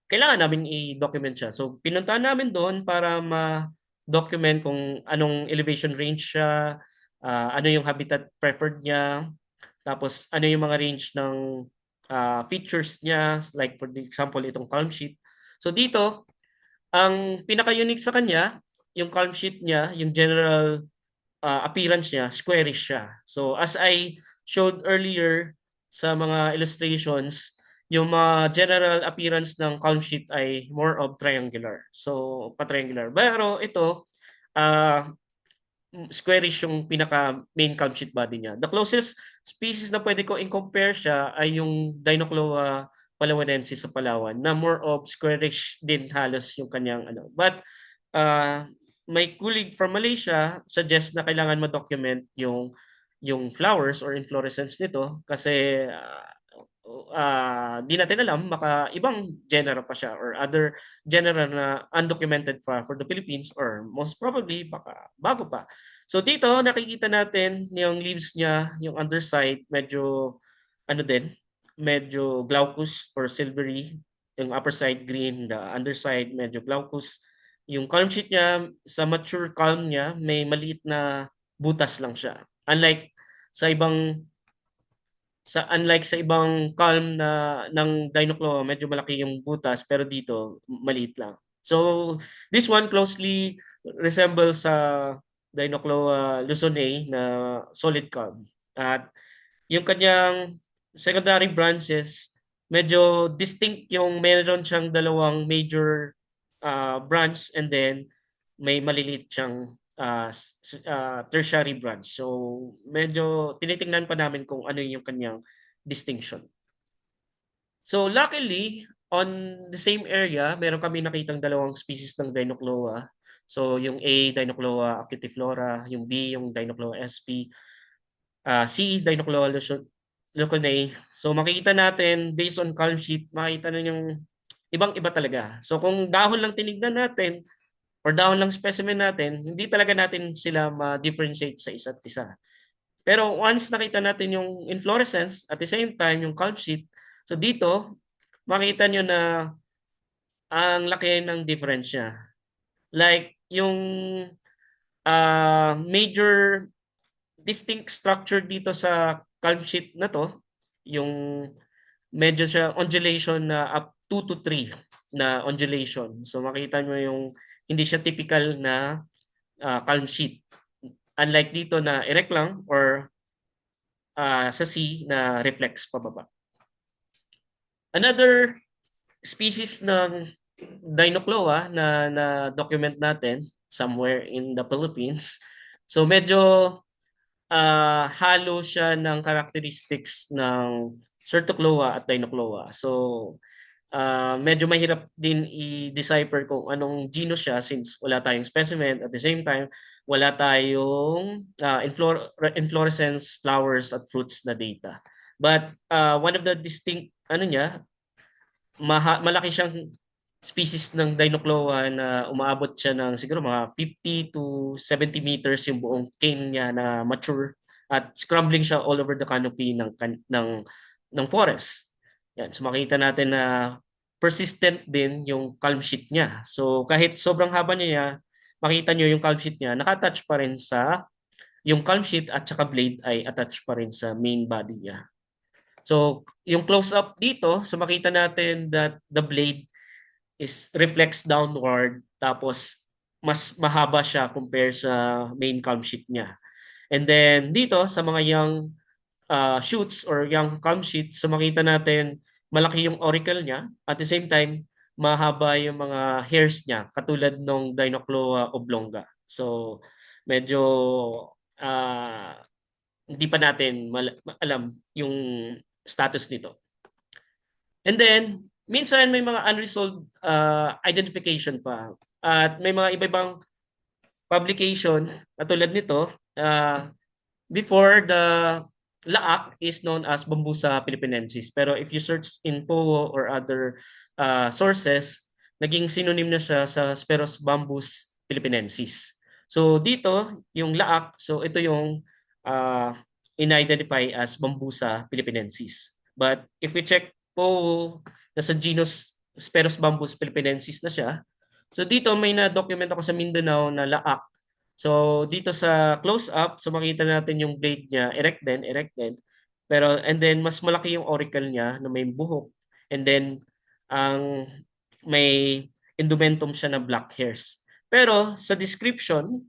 kailangan namin i-document siya. So, pinuntahan namin doon para ma-document kung anong elevation range siya, ano yung habitat preferred niya, tapos ano yung mga range ng features niya, like for example, itong calm sheet. So, dito, ang pinaka-unique sa kanya, yung calm sheet niya, yung general appearance niya, squarish siya. So as I showed earlier sa mga illustrations, yung mga general appearance ng calm sheet ay more of triangular. So pa-triangular. Pero ito, uh, squarish yung pinaka main calm sheet body niya. The closest species na pwede ko i-compare siya ay yung Dinocloa palawanensis sa Palawan na more of squarish din halos yung kanyang ano. But uh, my colleague from Malaysia suggest na kailangan ma-document yung flowers or inflorescence nito kasi di natin alam baka ibang genera pa siya or other genera na undocumented for the Philippines or most probably baka bago pa. So dito nakikita natin yung leaves niya, yung underside medyo ano din, medyo glaucous or silvery, yung upper side green, the underside medyo glaucous. Yung culm sheet niya sa mature culm niya may maliit na butas lang siya. Unlike sa ibang calm na ng Dinocloa, medyo malaki yung butas pero dito maliit lang. So this one closely resembles sa Dinocloa luzonei na solid calm. At yung kanyang secondary branches, medyo distinct yung meron siyang dalawang major branch and then may maliliit siyang tertiary branch. So medyo tinitingnan pa namin kung ano yung kanyang distinction. So luckily, on the same area, meron kami nakitang dalawang species ng Dinocloa. So yung A, Dinocloa acutiflora, yung B, yung Dinocloa sp, C, Dinocloa leuconae. So makikita natin, based on calm sheet, makita na yung ibang-iba talaga. So kung dahon lang tinignan natin, or dahon lang specimen natin, hindi talaga natin sila ma-differentiate sa isa't isa. Pero once nakita natin yung inflorescence, at the same time, yung calm sheet, so dito, makita nyo na ang laki ng difference niya. Like, yung major distinct structure dito sa calm sheet na to, yung medyo siya undulation na up 2 to 3 na undulation. So makita nyo yung hindi siya typical na calm sheet. Unlike dito na erect lang or sa C na reflex pababa. Another species ng Dinocloa na document natin somewhere in the Philippines. So medyo halo siya ng characteristics ng Certocloa at Dinocloa. So medyo mahirap din i-decipher kung anong genus siya since wala tayong specimen. At the same time, wala tayong inflorescence, flowers, at fruits na data. But one of the distinct, malaki siyang species ng Dinocloa na umaabot siya ng siguro mga 50 to 70 meters yung buong cane niya na mature at scrambling siya all over the canopy ng forest. Yan, so makita natin na persistent din yung calm sheet niya. So kahit sobrang haba niya, makita niyo yung calm sheet niya, nakatouch pa rin sa yung calm sheet at saka blade ay attached pa rin sa main body niya. So yung close up dito, so makita natin that the blade is reflects downward tapos mas mahaba siya compare sa main calm sheet niya. And then dito sa mga young shoots or young calm sheets, so makita natin malaki yung auricle niya. At the same time, mahaba yung mga hairs niya katulad ng Dinocloa oblonga. So medyo uh, hindi pa natin alam yung status nito. And then, minsan may mga unresolved identification pa. At may mga iba-ibang publication tulad nito, before the laak is known as Bambusa philippinensis. Pero if you search in POO or other sources, naging synonym na siya sa Sperus bambus philippinensis. So dito, yung laak, so ito yung in-identify as Bambusa philippinensis. But if we check POO, nasa genus Sperus bambus philippinensis na siya. So dito may na-document ako sa Mindanao na laak. So dito sa close up, so makita natin yung blade niya, erect din. Pero and then mas malaki yung auricle niya na may buhok. And then ang may indumentum siya na black hairs. Pero sa description,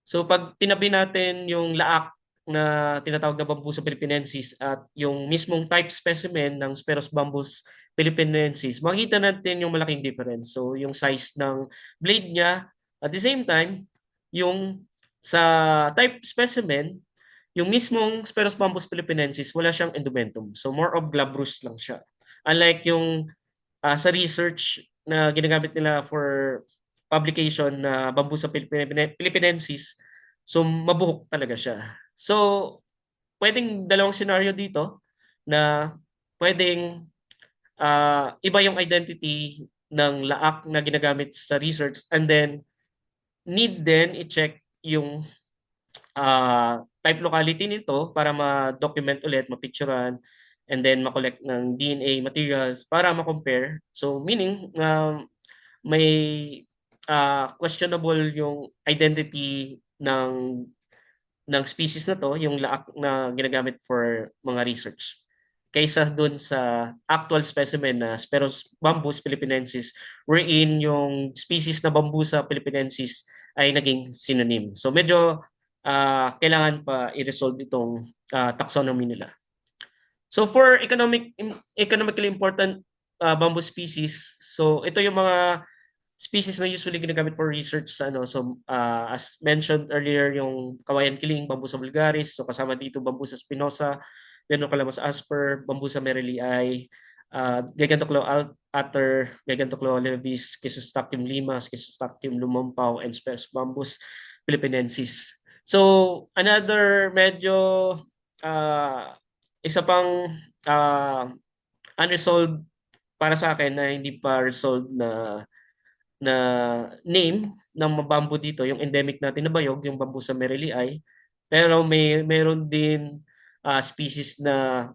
So pag tinabi natin yung laak na tinatawag na Bambusa philippinensis at yung mismong type specimen ng Speros bambus philippinensis, makikita natin yung malaking difference. So yung size ng blade niya, at the same time, yung sa type specimen, yung mismong Speros bambus philippinensis, wala siyang endomentum. So more of glabrous lang siya. Unlike yung sa research na ginagamit nila for publication na Bambusa philippinensis, so mabuhok talaga siya. So, pwedeng dalawang scenario dito na pwedeng iba yung identity ng laak na ginagamit sa research, and then need din i-check yung type locality nito para ma-document ulit, ma-picturean, and then ma-collect ng DNA materials para ma-compare. So meaning may questionable yung identity ng species na to, yung laak na ginagamit for mga research. Kaysa dun sa actual specimen na Speros bambus philippinensis, wherein yung species na Bambusa philippinensis ay naging synonym. So medyo kailangan pa i-resolve itong taxonomy nila. So for economically important bamboo species, so ito yung mga species na usually ginagamit for research sa ano. So as mentioned earlier, yung kawayan kiling, Bambusa vulgaris, so kasama dito Bambusa spinosa, Dendrocalamus asper, Bambusa merrillii, Gigantoclo ater, Gigantoclo levis, Schistostalcium lima, Schistostalcium lumompao, and Speros bambus philippinensis. So another medyo uh, isa pang unresolved para sa akin na hindi pa resolved na name ng bamboo dito, yung endemic natin na bayog, yung Bambusa merrillii. Pero meron din species na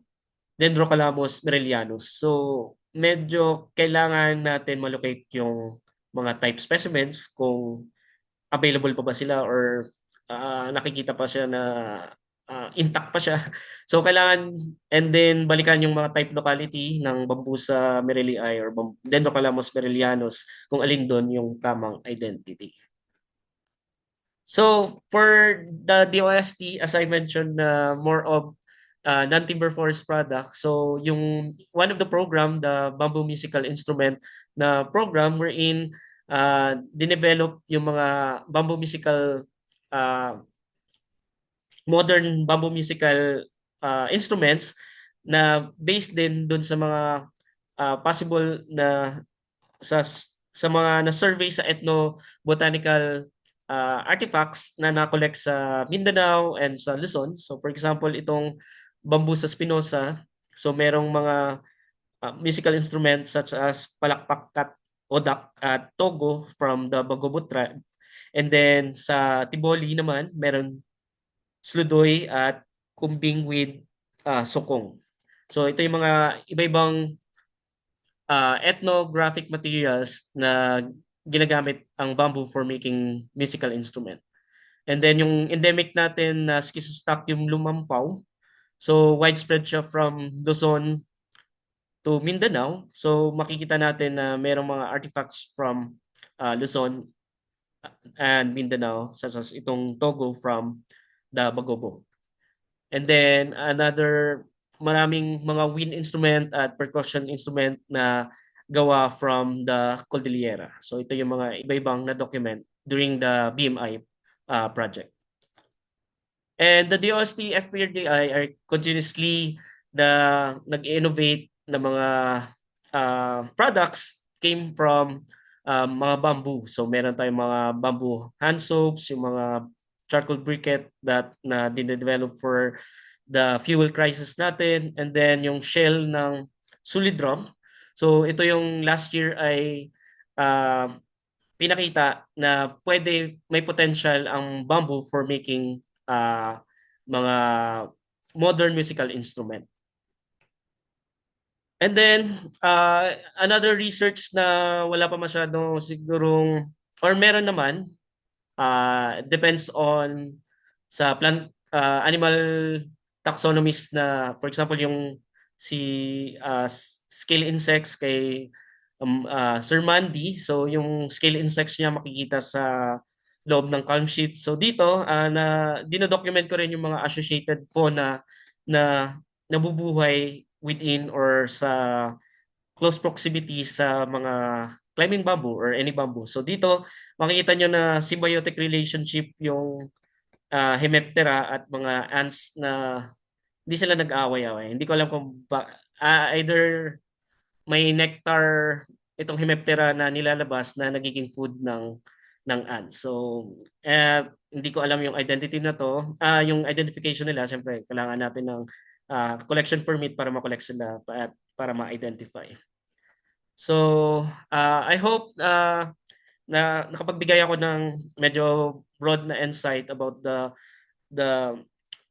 Dendrocalamus merrillianus. So medyo kailangan natin malocate yung mga type specimens kung available pa ba sila or nakikita pa siya na intact pa siya. So kailangan, and then balikan yung mga type locality ng Bambusa merrillii or Dendrocalamus merrillianus kung alin doon yung tamang identity. So for the DOST, as I mentioned, more of non-timber forest product. So yung one of the program, the Bamboo Musical Instrument na program wherein dinevelop yung mga bamboo musical uh, modern bamboo musical instruments na based din doon sa mga possible na sa mga na-survey sa ethnobotanical artifacts na na-collect sa Mindanao and sa Luzon. So for example, itong Bambusa spinosa, so merong mga musical instruments such as palakpak, odak at togo from the Bagobot tribe. And then sa Tiboli naman, meron sludoy at kumbing with sukong. So ito yung mga iba-ibang ethnographic materials na ginagamit ang bamboo for making musical instrument. And then yung endemic natin na Schistostalcium lumampao, so widespread siya from Luzon to Mindanao. So makikita natin na merong mga artifacts from Luzon and Mindanao, such as itong Togo from the Bagobo. And then another, maraming mga wind instrument at percussion instrument na gawa from the Cordillera. So ito yung mga iba-ibang na document during the BMI project. And the DOST FPRDI are continuously nag-innovate na mga products came from mga bamboo. So meron tayong mga bamboo hand soaps, yung mga charcoal briquette that na dinedevelop for the fuel crisis natin, and then yung shell ng Sulidrum. So ito yung last year ay pinakita na pwede may potential ang bamboo for making mga modern musical instrument. And then, another research na wala pa masyadong sigurong, or meron naman, depends on sa plant, animal taxonomies na, for example, yung si scale insects kay Sir Mandy. So, yung scale insects niya makikita sa loob ng calm sheet. So dito, na dinodocument ko rin yung mga associated fauna na nabubuhay within or sa close proximity sa mga climbing bamboo or any bamboo. So dito, makikita nyo na symbiotic relationship yung Hemiptera at mga ants na hindi sila nag-aaway-away. Hindi ko alam kung either may nectar itong Hemiptera na nilalabas na nagiging food ng ants. So, hindi ko alam yung identity na to. Yung identification nila, syempre, kailangan natin ng collection permit para ma-collect sila at para ma-identify. So, I hope na nakapagbigay ako ng medyo broad na insight about the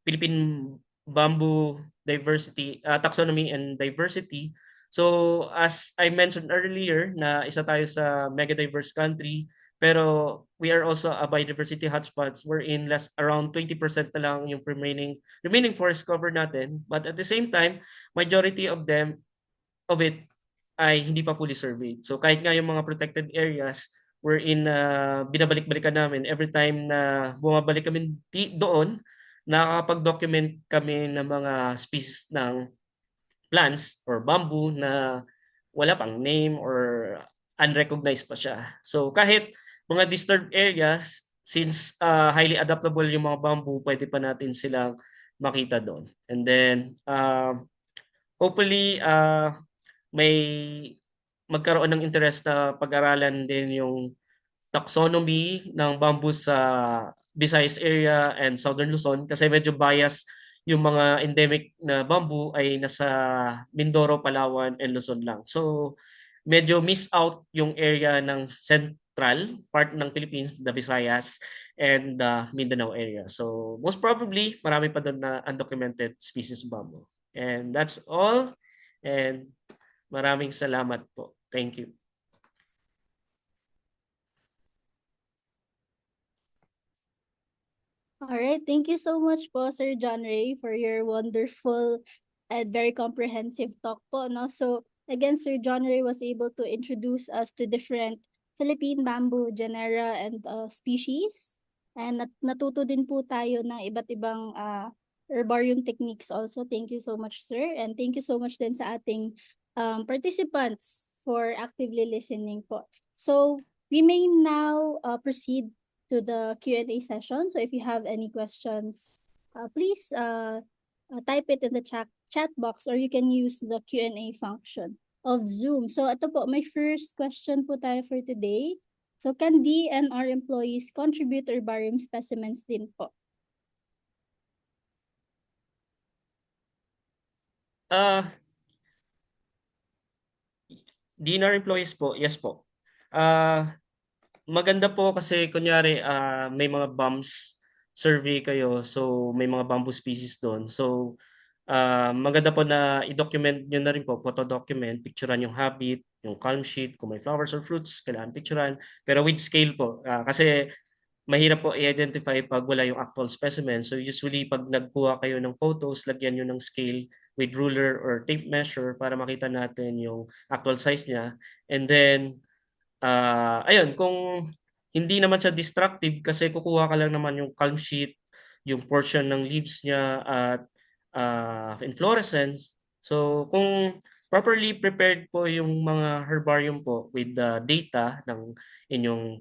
Philippine bamboo diversity, taxonomy and diversity. So as I mentioned earlier na isa tayo sa mega diverse country, pero we are also a biodiversity hotspots wherein less around 20% na lang yung remaining forest cover natin. But at the same time, majority of it ay hindi pa fully surveyed. So kahit nga yung mga protected areas wherein binabalik-balikan namin every time na bumabalik kami doon, nakakapag-document kami ng mga species ng plants or bamboo na wala pang name or unrecognized pa siya. So kahit mga disturbed areas, since highly adaptable yung mga bamboo, pwede pa natin silang makita doon. And then, hopefully, may magkaroon ng interest na pag-aralan din yung taxonomy ng bamboo sa Visayas area and Southern Luzon kasi medyo bias yung mga endemic na bamboo ay nasa Mindoro, Palawan, and Luzon lang. So medyo miss out yung area ng central part ng Philippines, the Visayas, and the Mindanao area. So most probably, marami pa doon na undocumented species of bamboo. And that's all. And maraming salamat po. Thank you. All right. Thank you so much po, Sir John Ray, for your wonderful and very comprehensive talk po. No? So, again, Sir John Ray was able to introduce us to different Philippine bamboo genera and species. And natuto din po tayo ng iba't ibang herbarium techniques also. Thank you so much, sir. And thank you so much din sa ating participants for actively listening po. So, we may now proceed to the Q&A session. So if you have any questions, please type it in the chat box or you can use the Q&A function of Zoom. So ito po, my first question po tayo for today. So can DNR employees contribute herbarium specimens din po? DNR employees po, yes po. Maganda po kasi kunyari may mga bumps survey kayo, so may mga bamboo species doon. So maganda po na i-document nyo na rin po, photo document, picturean yung habit, yung calm sheet, kung may flowers or fruits, kailangan picturean. Pero with scale po, kasi mahirap po i-identify pag wala yung actual specimen. So usually pag nagkuha kayo ng photos, lagyan nyo ng scale with ruler or tape measure para makita natin yung actual size niya. And then, ayun, kung hindi naman siya destructive kasi kukuha ka lang naman yung calm sheet, yung portion ng leaves niya at inflorescence. So kung properly prepared po yung mga herbarium po with the data ng inyong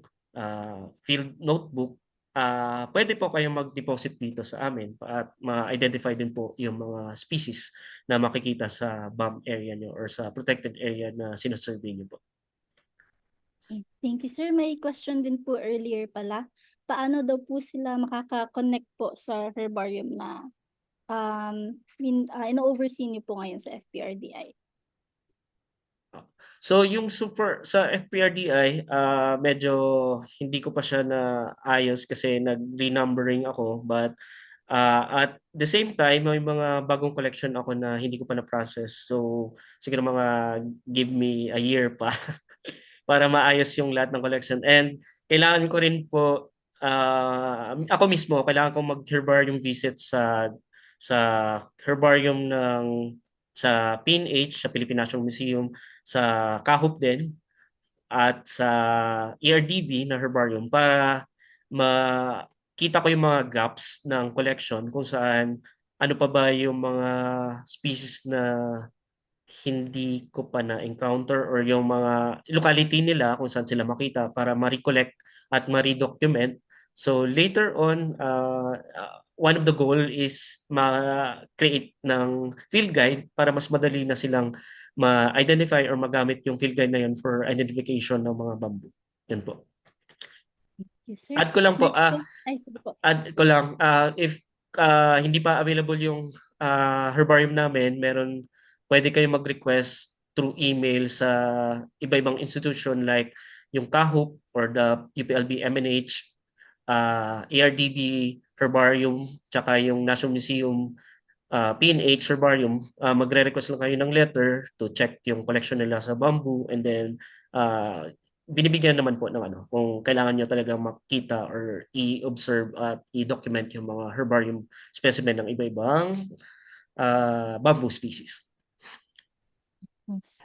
field notebook, pwede po kayong mag-deposit dito sa amin at ma-identify din po yung mga species na makikita sa BAM area nyo or sa protected area na sinasurvey nyo po. Okay. Thank you, sir. May question din po earlier pala. Paano daw po sila makaka-connect po sa herbarium na ino-oversee niyo po ngayon sa FPRDI? So yung sa FPRDI, medyo hindi ko pa siya na ayos kasi nag-renumbering ako, but at the same time may mga bagong collection ako na hindi ko pa na-process. So siguro mga give me a year pa para maayos yung lahat ng collection. And kailangan ko rin po ako mismo kailangan ko mag-herbarium visit sa herbarium sa PNH, sa Philippine National Museum, sa KAHUP din, at sa ERDB na herbarium para makita ko yung mga gaps ng collection kung saan ano pa ba yung mga species na hindi ko pa na-encounter or yung mga locality nila kung saan sila makita para ma-recollect at ma-redocument. So later on, one of the goal is ma-create ng field guide para mas madali na silang ma-identify or magamit yung field guide na yun for identification ng mga bamboo. Yun po. Yes, sir. Add ko lang po, Next po. Ay, sige po. if hindi pa available yung herbarium namin, pwede kayo mag-request through email sa iba-ibang institution like yung KAHUP or the UPLB MNH, ARDB Herbarium, tsaka yung National Museum PNH Herbarium. Magre-request lang kayo ng letter to check yung collection nila sa bamboo, and then uh, binibigyan naman po ng ano kung kailangan nyo talagang makita or i-observe at i-document yung mga herbarium specimen ng iba-ibang bamboo species. Yes.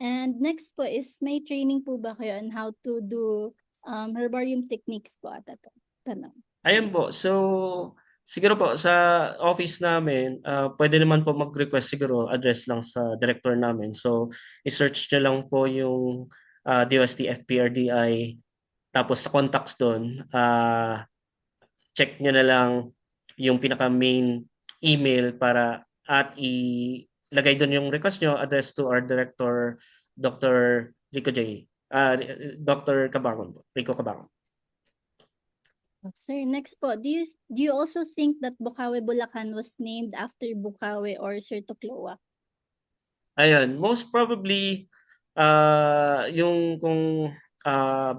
And next po is may training po ba kayo on how to do herbarium techniques po at ito? Tanong. Ayan po. So, siguro po sa office namin, pwede naman po mag-request siguro, address lang sa director namin. So, i-search nyo lang po yung DOST FPRDI. Tapos sa contacts doon, check nyo na lang yung pinaka-main email para at ilagay doon yung request nyo, address to our director, Dr. Rico J. Dr. Cabangon po, Rico Cabangon. Sir, next po, do you also think that Bukawi, Bulacan was named after Bukawi or Sir Tucloa? Ayun, most probably, yung kung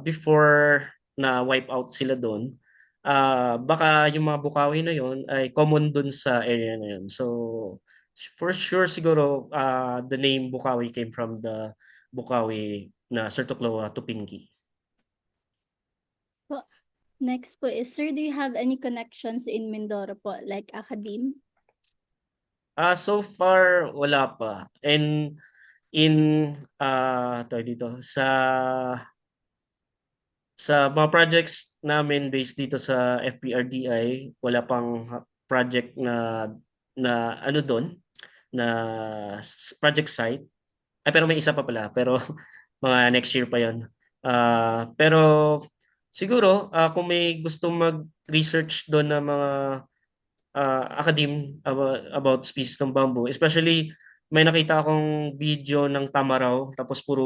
before na wipe out sila doon, baka yung mga Bukawi na yon ay common doon sa area na yun. So, for sure siguro, the name Bukawi came from the Bukawi na Sir Tucloa Tupingi. Po, next po is, sir, do you have any connections in Mindoro po, like academe? So far, wala pa. And in, tawag dito, sa mga projects namin based dito sa FPRDI, wala pang project na ano doon, na project site. Ay, pero may isa pa pala, pero mga next year pa 'yon. Pero siguro kung may gusto mag-research doon na mga academe about species ng bamboo, especially may nakita akong video ng tama raw tapos puro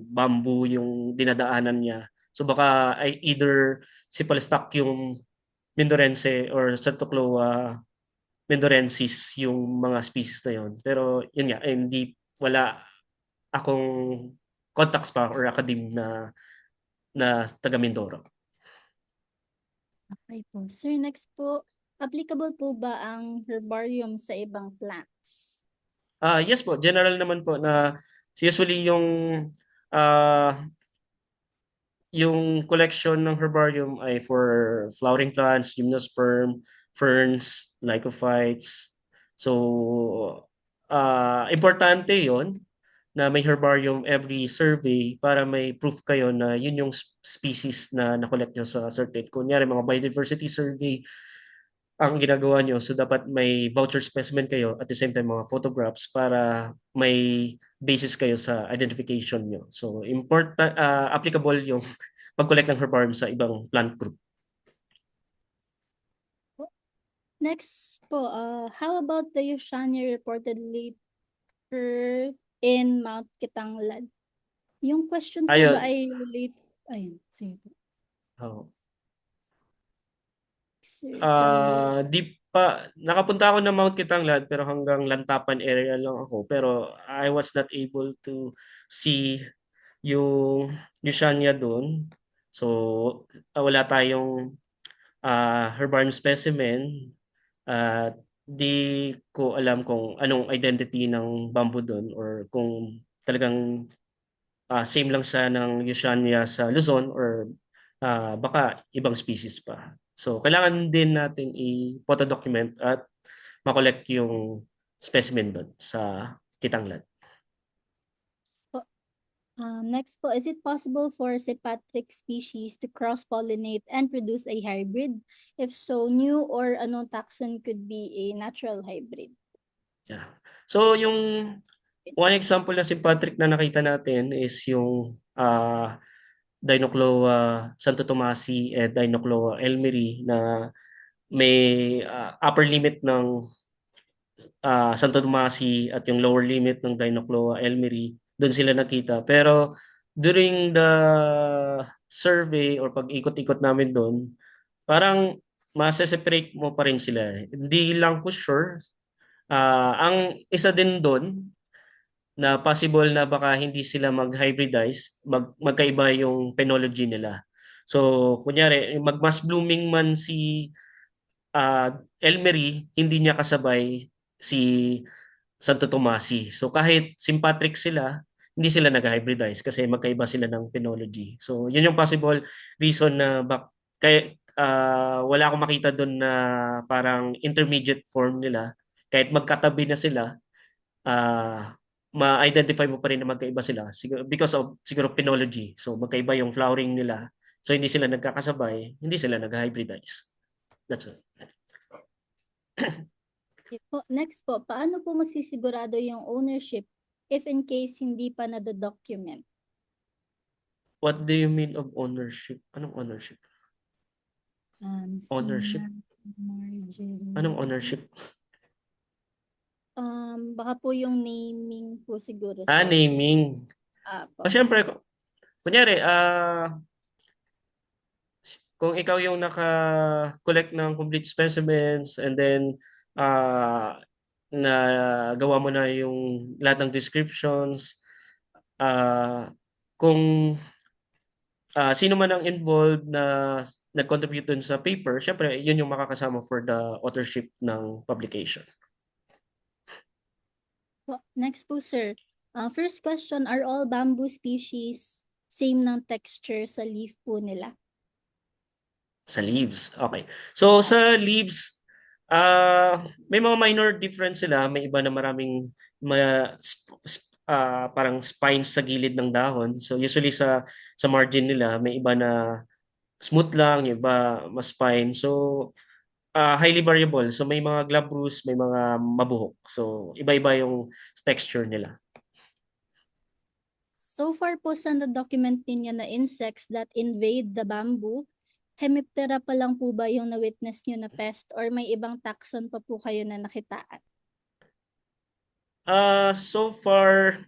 bamboo yung dinadaanan niya. So baka ay either si Palestak yung Mindorense or Certocloa Mindorensis yung mga species na yun. Pero yun nga, hindi wala akong contacts pa or academe na taga Mindoro. Okay po. Sir, next po, applicable po ba ang herbarium sa ibang plants? Yes po, general naman po na usually uh, yung collection ng herbarium ay for flowering plants, gymnosperm, ferns, lycophytes. So, importante yon na may herbarium every survey para may proof kayo na yun yung species na na-collect nyo sa certain. Kunyari, mga biodiversity survey ang ginagawa nyo. So, dapat may voucher specimen kayo at the same time mga photographs para may basis kayo sa identification nyo. So, applicable yung pag-collect ng herbarium sa ibang plant group. Next po, how about the Yushania reportedly in Mount Kitanglad? Yung question po Ayun. ba ay relate? Ayun, sige po. Oh. Sir, from Di pa nakapunta ako ng Mount Kitanglad pero hanggang Lantapan area lang ako, pero I was not able to see yung Yushania doon. So wala tayong herbarium specimen at di ko alam kung anong identity ng bamboo doon or kung talagang same lang siya ng Yushania sa Luzon or baka ibang species pa. So, kailangan din natin i-photo document at makollect yung specimen doon sa Kitanglad. Next po, is it possible for sympatric species to cross-pollinate and produce a hybrid? If so, new or unknown taxon could be a natural hybrid. Yeah. So yung one example na sympatric na nakita natin is yung Dinocloa santo tomasi at Dinocloa elmeri na may upper limit ng Santo Tomasi at yung lower limit ng Dinocloa elmeri, doon sila nakita. Pero during the survey or pag-ikot-ikot namin doon, parang separate mo pa rin sila. Hindi lang ko sure. Ang isa din doon na possible na baka hindi sila mag-hybridize, magkaiba yung penology nila. So, kunyari, mag-mass blooming man si Elmery, hindi niya kasabay si Santo Tomasi. So kahit sympatric sila, hindi sila nag-hybridize kasi magkaiba sila ng phenology. So yun yung possible reason na kaya wala akong makita doon na parang intermediate form nila. Kahit magkatabi na sila, ah ma-identify mo pa rin na magkaiba sila because of siguro phenology. So magkaiba yung flowering nila. So hindi sila nagkakasabay, hindi sila nag-hybridize. That's all. Okay po. Next po, paano po magsisigurado yung ownership if in case hindi pa nado-document? What do you mean of ownership? Anong ownership? Ownership? Sina Anong Marjorie. ownership? Baka po yung naming po siguro, sir. Naming. O Apo. syempre, kunyari, kung ikaw yung naka-collect ng complete specimens and then na gawa mo na yung lahat ng descriptions, ah, kung sino man ang involved na nag-contribute dun sa paper, syempre, yun yung makakasama for the authorship ng publication. Next po, sir. First question, are all bamboo species same ng texture sa leaf po nila? Sa leaves. Okay. So sa leaves, may mga minor difference sila. May iba na maraming parang spines sa gilid ng dahon. So usually sa margin nila, may iba na smooth lang, yung iba mas spine. So highly variable. So may mga glabrous, may mga mabuhok. So iba-iba yung texture nila. So far po sa na-document ninyo na insects that invade the bamboo, Hemiptera pa lang po ba yung na-witness nyo na pest or may ibang taxon pa po kayo na nakitaan? So far,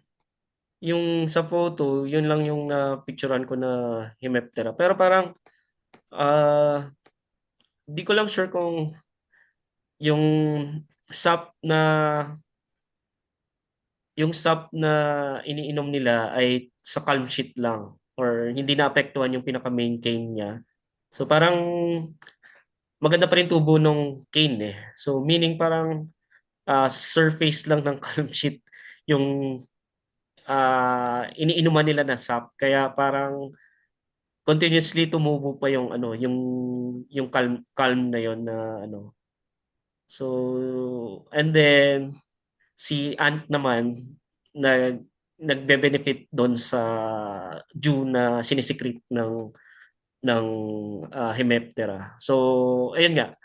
yung sa photo, yun lang yung na-picturean ko na Hemiptera. Pero parang di ko lang sure kung yung sap na iniinom nila ay sa calm sheet lang or hindi naapektuhan yung pinaka main cane niya. So parang maganda pa rin tubo ng cane eh. So meaning parang surface lang ng calm sheet yung iniinuman nila na sap. Kaya parang continuously tumubo pa yung yung calm na yon na ano. So and then si ant naman na nagbe-benefit doon sa dew na sinisikret ng Hemiptera. So ayun nga,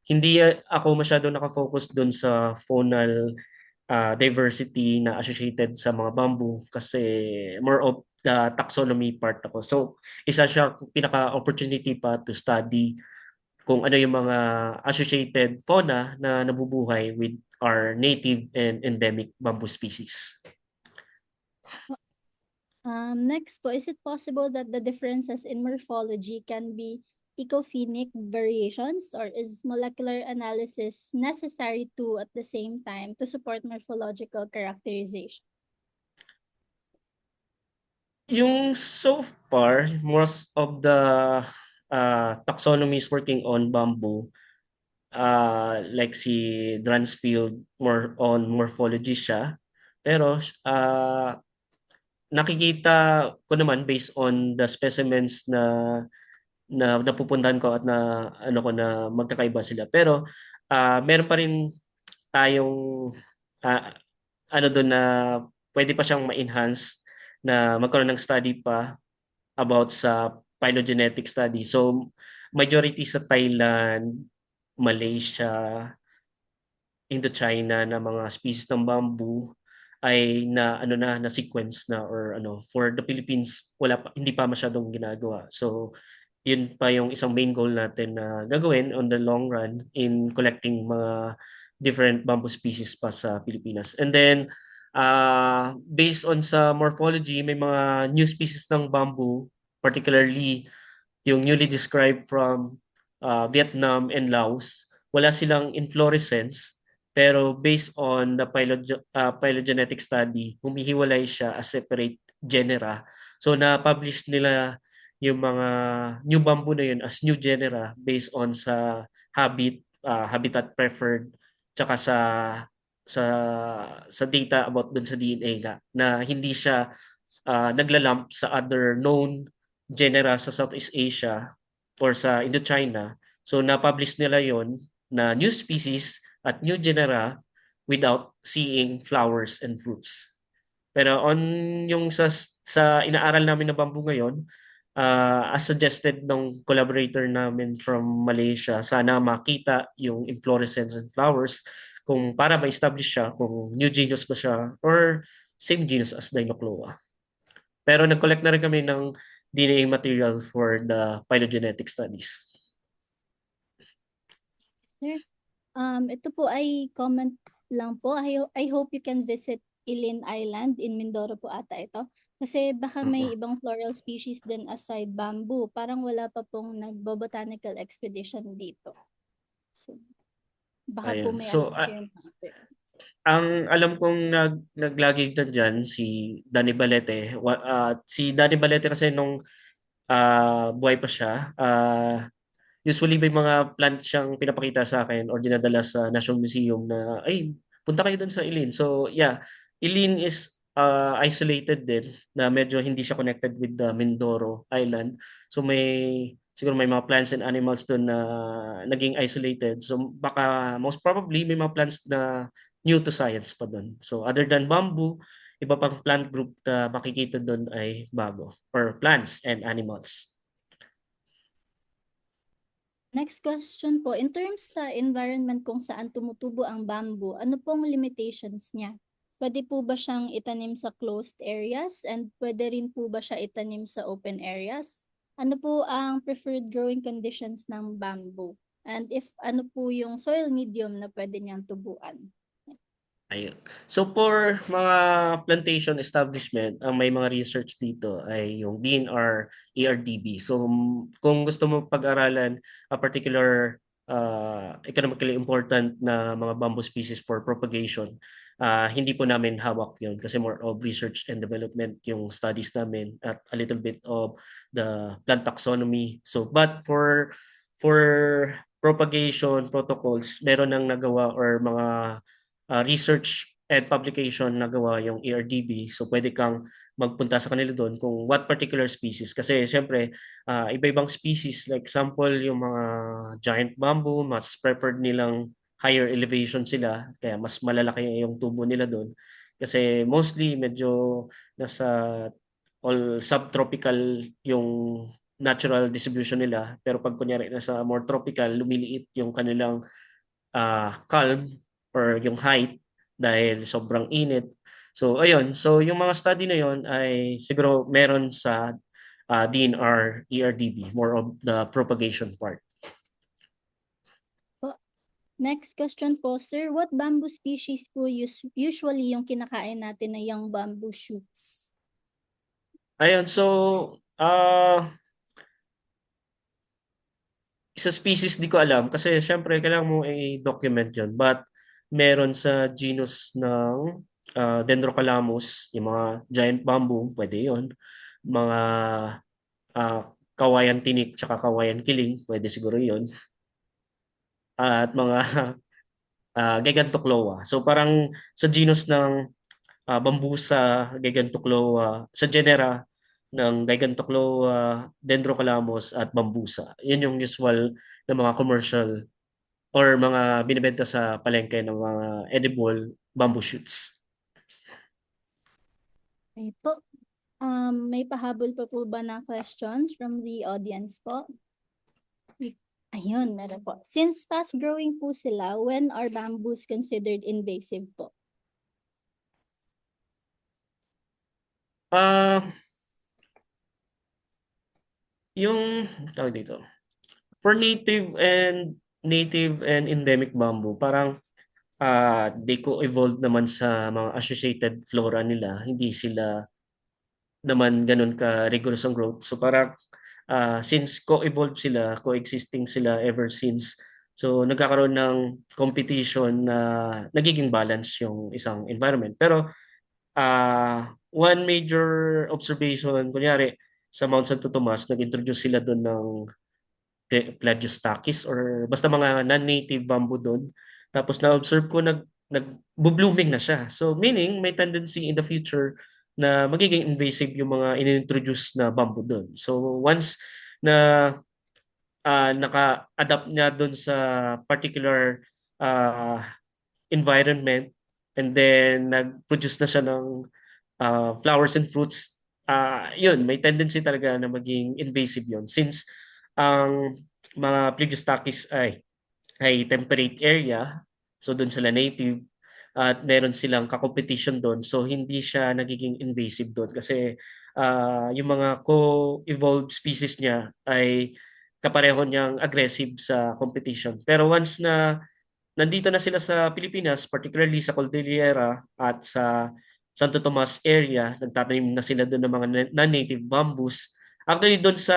hindi ako masyado nakafocus doon sa faunal diversity na associated sa mga bamboo kasi more of the taxonomy part ako. So isa siya pinaka-opportunity pa to study kung ano yung mga associated fauna na nabubuhay with our native and endemic bamboo species. Next po, is it possible that the differences in morphology can be ecophenic variations or is molecular analysis necessary to at the same time to support morphological characterization? Yung so far, most of the taxonomies working on bamboo, like si Dransfield, more on morphology siya. Pero nakikita ko naman based on the specimens na napupuntahan ko at na ano ko na magkakaiba sila. Pero meron pa rin tayong ano doon na pwede pa siyang ma-enhance na magkaroon ng study pa about sa phylogenetic study. So, majority sa Thailand, Malaysia, Indochina na mga species ng bamboo ay na ano na sequence na or ano for the Philippines wala pa, hindi pa masyadong ginagawa. So yun pa yung isang main goal natin na gagawin on the long run in collecting mga different bamboo species pa sa Pilipinas. And then based on sa morphology may mga new species ng bamboo, particularly yung newly described from Vietnam and Laos, wala silang inflorescence, pero based on the phylogenetic study, humihiwalay siya as separate genera. So na-publish nila yung mga new bamboo na yun as new genera based on sa habitat preferred, tsaka sa sa data about dun sa DNA nga na hindi siya naglalump sa other known genera sa Southeast Asia or sa Indochina. So na-publish nila yon na new species at new genera without seeing flowers and fruits. Pero on yung sa inaaral namin na bamboo ngayon, as suggested ng collaborator namin from Malaysia, sana makita yung inflorescence and flowers kung para ma-establish siya kung new genus ba siya or same genus as Dinocloa. Pero nag-collect na rin kami ng DNA material for the phylogenetic studies. Sir, ito po ay comment lang po. I hope you can visit Ilin Island in Mindoro po ata ito. Kasi baka may ibang floral species din aside bamboo. Parang wala pa pong nagbo-botanical expedition dito. So, baka po Ayun. may So, alam kayo natin. ang alam kong naglagi na dyan si Danny Balete. Si Danny Balete kasi nung buhay pa siya, usually may mga plant siyang pinapakita sa akin or dinadala sa National Museum na, ay, punta kayo dun sa Ilin. So, yeah, Ilin is isolated din na medyo hindi siya connected with the Mindoro Island. So, siguro may mga plants and animals doon na naging isolated. So, baka most probably may mga plants na new to science pa doon. So, other than bamboo, iba pang plant group na makikita doon ay bago or plants and animals. Next question po, in terms sa environment kung saan tumutubo ang bamboo, ano pong limitations niya? Pwede po ba siyang itanim sa closed areas and pwede rin po ba siya itanim sa open areas? Ano po ang preferred growing conditions ng bamboo? And if ano po yung soil medium na pwede niyang tubuan? Ayun. So for mga plantation establishment, ang may mga research dito ay yung DNR, ERDB. So kung gusto mo pag-aralan a particular economically important na mga bamboo species for propagation, hindi po namin hawak yun kasi more of research and development yung studies namin at a little bit of the plant taxonomy. So but for propagation protocols, meron nang nagawa or mga research and publication na gawa yung ERDB. So pwede kang magpunta sa kanila doon kung what particular species. Kasi siyempre, iba-ibang species. Like example, yung mga giant bamboo, mas preferred nilang higher elevation sila. Kaya mas malalaki yung tubo nila doon. Kasi mostly medyo nasa all subtropical yung natural distribution nila. Pero pag kunyari nasa more tropical, lumiliit yung kanilang calm or yung height dahil sobrang init. So ayun, so yung mga study na yon ay siguro meron sa DNR, ERDB, more of the propagation part. Next question po, sir. What bamboo species po usually yung kinakain natin na young bamboo shoots? Ayun, so sa species di ko alam kasi syempre kailangan mo i-document yon. But meron sa genus ng Dendrocalamus, yung mga giant bamboo, pwede yon. Mga kawayan tinik tsaka kawayan kiling, pwede siguro yon. At mga Gigantocloa. So parang sa genus ng Bambusa, Gigantocloa, sa genera ng Gigantocloa, Dendrocalamus at Bambusa. Yun yung usual na mga commercial or mga binibenta sa palengke ng mga edible bamboo shoots. Okay po. May pahabol pa po ba na questions from the audience po? Ayun, meron po. Since fast-growing po sila, when are bamboos considered invasive po? Ah, yung tawag dito. For native and endemic bamboo, parang they co-evolved naman sa mga associated flora nila. Hindi sila naman ganun ka rigorous ang growth. So parang since co-evolve sila, coexisting sila ever since. So nagkakaroon ng competition na nagiging balance yung isang environment. Pero one major observation, kunyari sa Mount Santo Tomas, nag-introduce sila doon ng Plagiostakis or basta mga non-native bamboo doon. Tapos na-observe ko nag-blooming na siya. So meaning may tendency in the future na magiging invasive yung mga inintroduce na bamboo doon. So once na naka-adapt niya doon sa particular uh, environment and then nag-produce na siya ng flowers and fruits, yun, may tendency talaga na maging invasive yun. Since ang mga Plagiostochys ay temperate area, so doon sila native, at meron silang kakompetition doon. So hindi siya nagiging invasive doon kasi yung mga co-evolved species niya ay kapareho niyang aggressive sa competition. Pero once na nandito na sila sa Pilipinas, particularly sa Cordillera at sa Santo Tomas area, nagtatanim na sila doon ng mga non-native bamboos. Actually, doon sa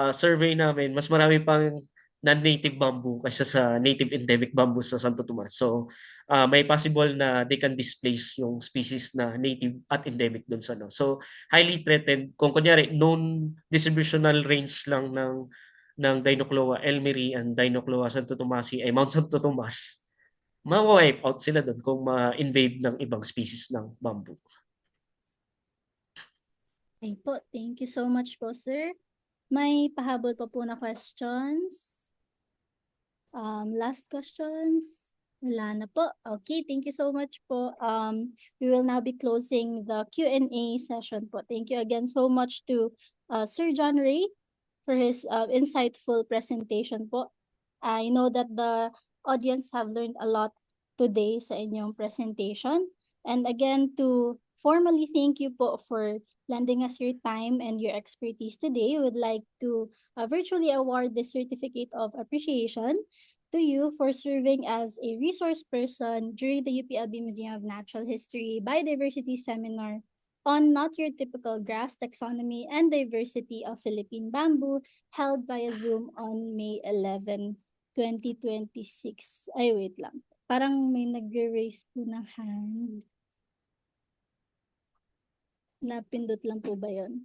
survey namin, mas marami pang non-native bamboo kaysa sa native endemic bamboo sa Santo Tomas. So, may possible na they can displace yung species na native at endemic doon sa no. So, highly threatened. Kung kunyari, known distributional range lang ng Dinocloa elmeri and Dinocloa Santo Tomasi ay Mount Santo Tomas, ma-wipe out sila doon kung ma-invade ng ibang species ng bamboo. Okay po, thank you so much po, sir. May pahabol pa po na questions? Last questions? Wala na po. Okay, thank you so much po. We will now be closing the Q&A session po. Thank you again so much to Sir John Ray for his insightful presentation po. I know that the audience have learned a lot today sa inyong presentation. And again, to formally thank you po for lending us your time and your expertise today. We would like to virtually award the Certificate of Appreciation to you for serving as a resource person during the UPLB Museum of Natural History Biodiversity Seminar on Not Your Typical Grass Taxonomy and Diversity of Philippine Bamboo, held via Zoom on May 11, 2026. Ay, wait lang. Parang may nag-raise po ng hand. Napindot lang po ba yun?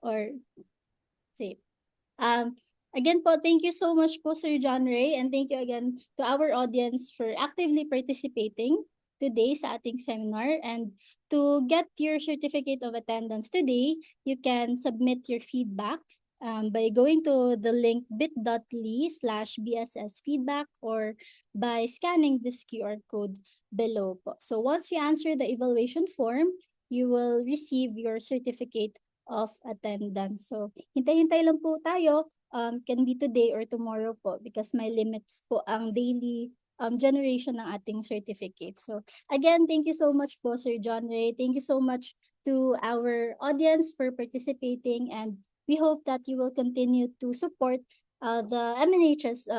Or, safe. Again po, thank you so much po, Sir John Ray, and thank you again to our audience for actively participating today sa ating seminar. And to get your certificate of attendance today, you can submit your feedback by going to the link bit.ly/bssfeedback or by scanning this QR code below po. So once you answer the evaluation form, you will receive your certificate of attendance. So hintay-hintay lang po tayo. Can be today or tomorrow po because may limits po ang daily generation ng ating certificate. So again, thank you so much po, Sir John Ray. Thank you so much to our audience for participating, and we hope that you will continue to support the MNH's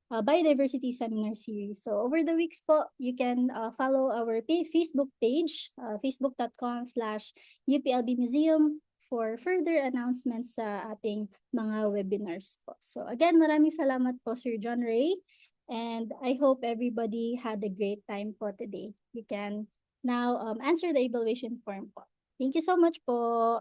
biodiversity seminar series. So over the weeks po, you can follow our Facebook page, facebook.com/UPLB Museum for further announcements sa ating mga webinars po. So again, maraming salamat po, Sir John Ray. And I hope everybody had a great time po today. You can now answer the evaluation form po. Thank you so much po.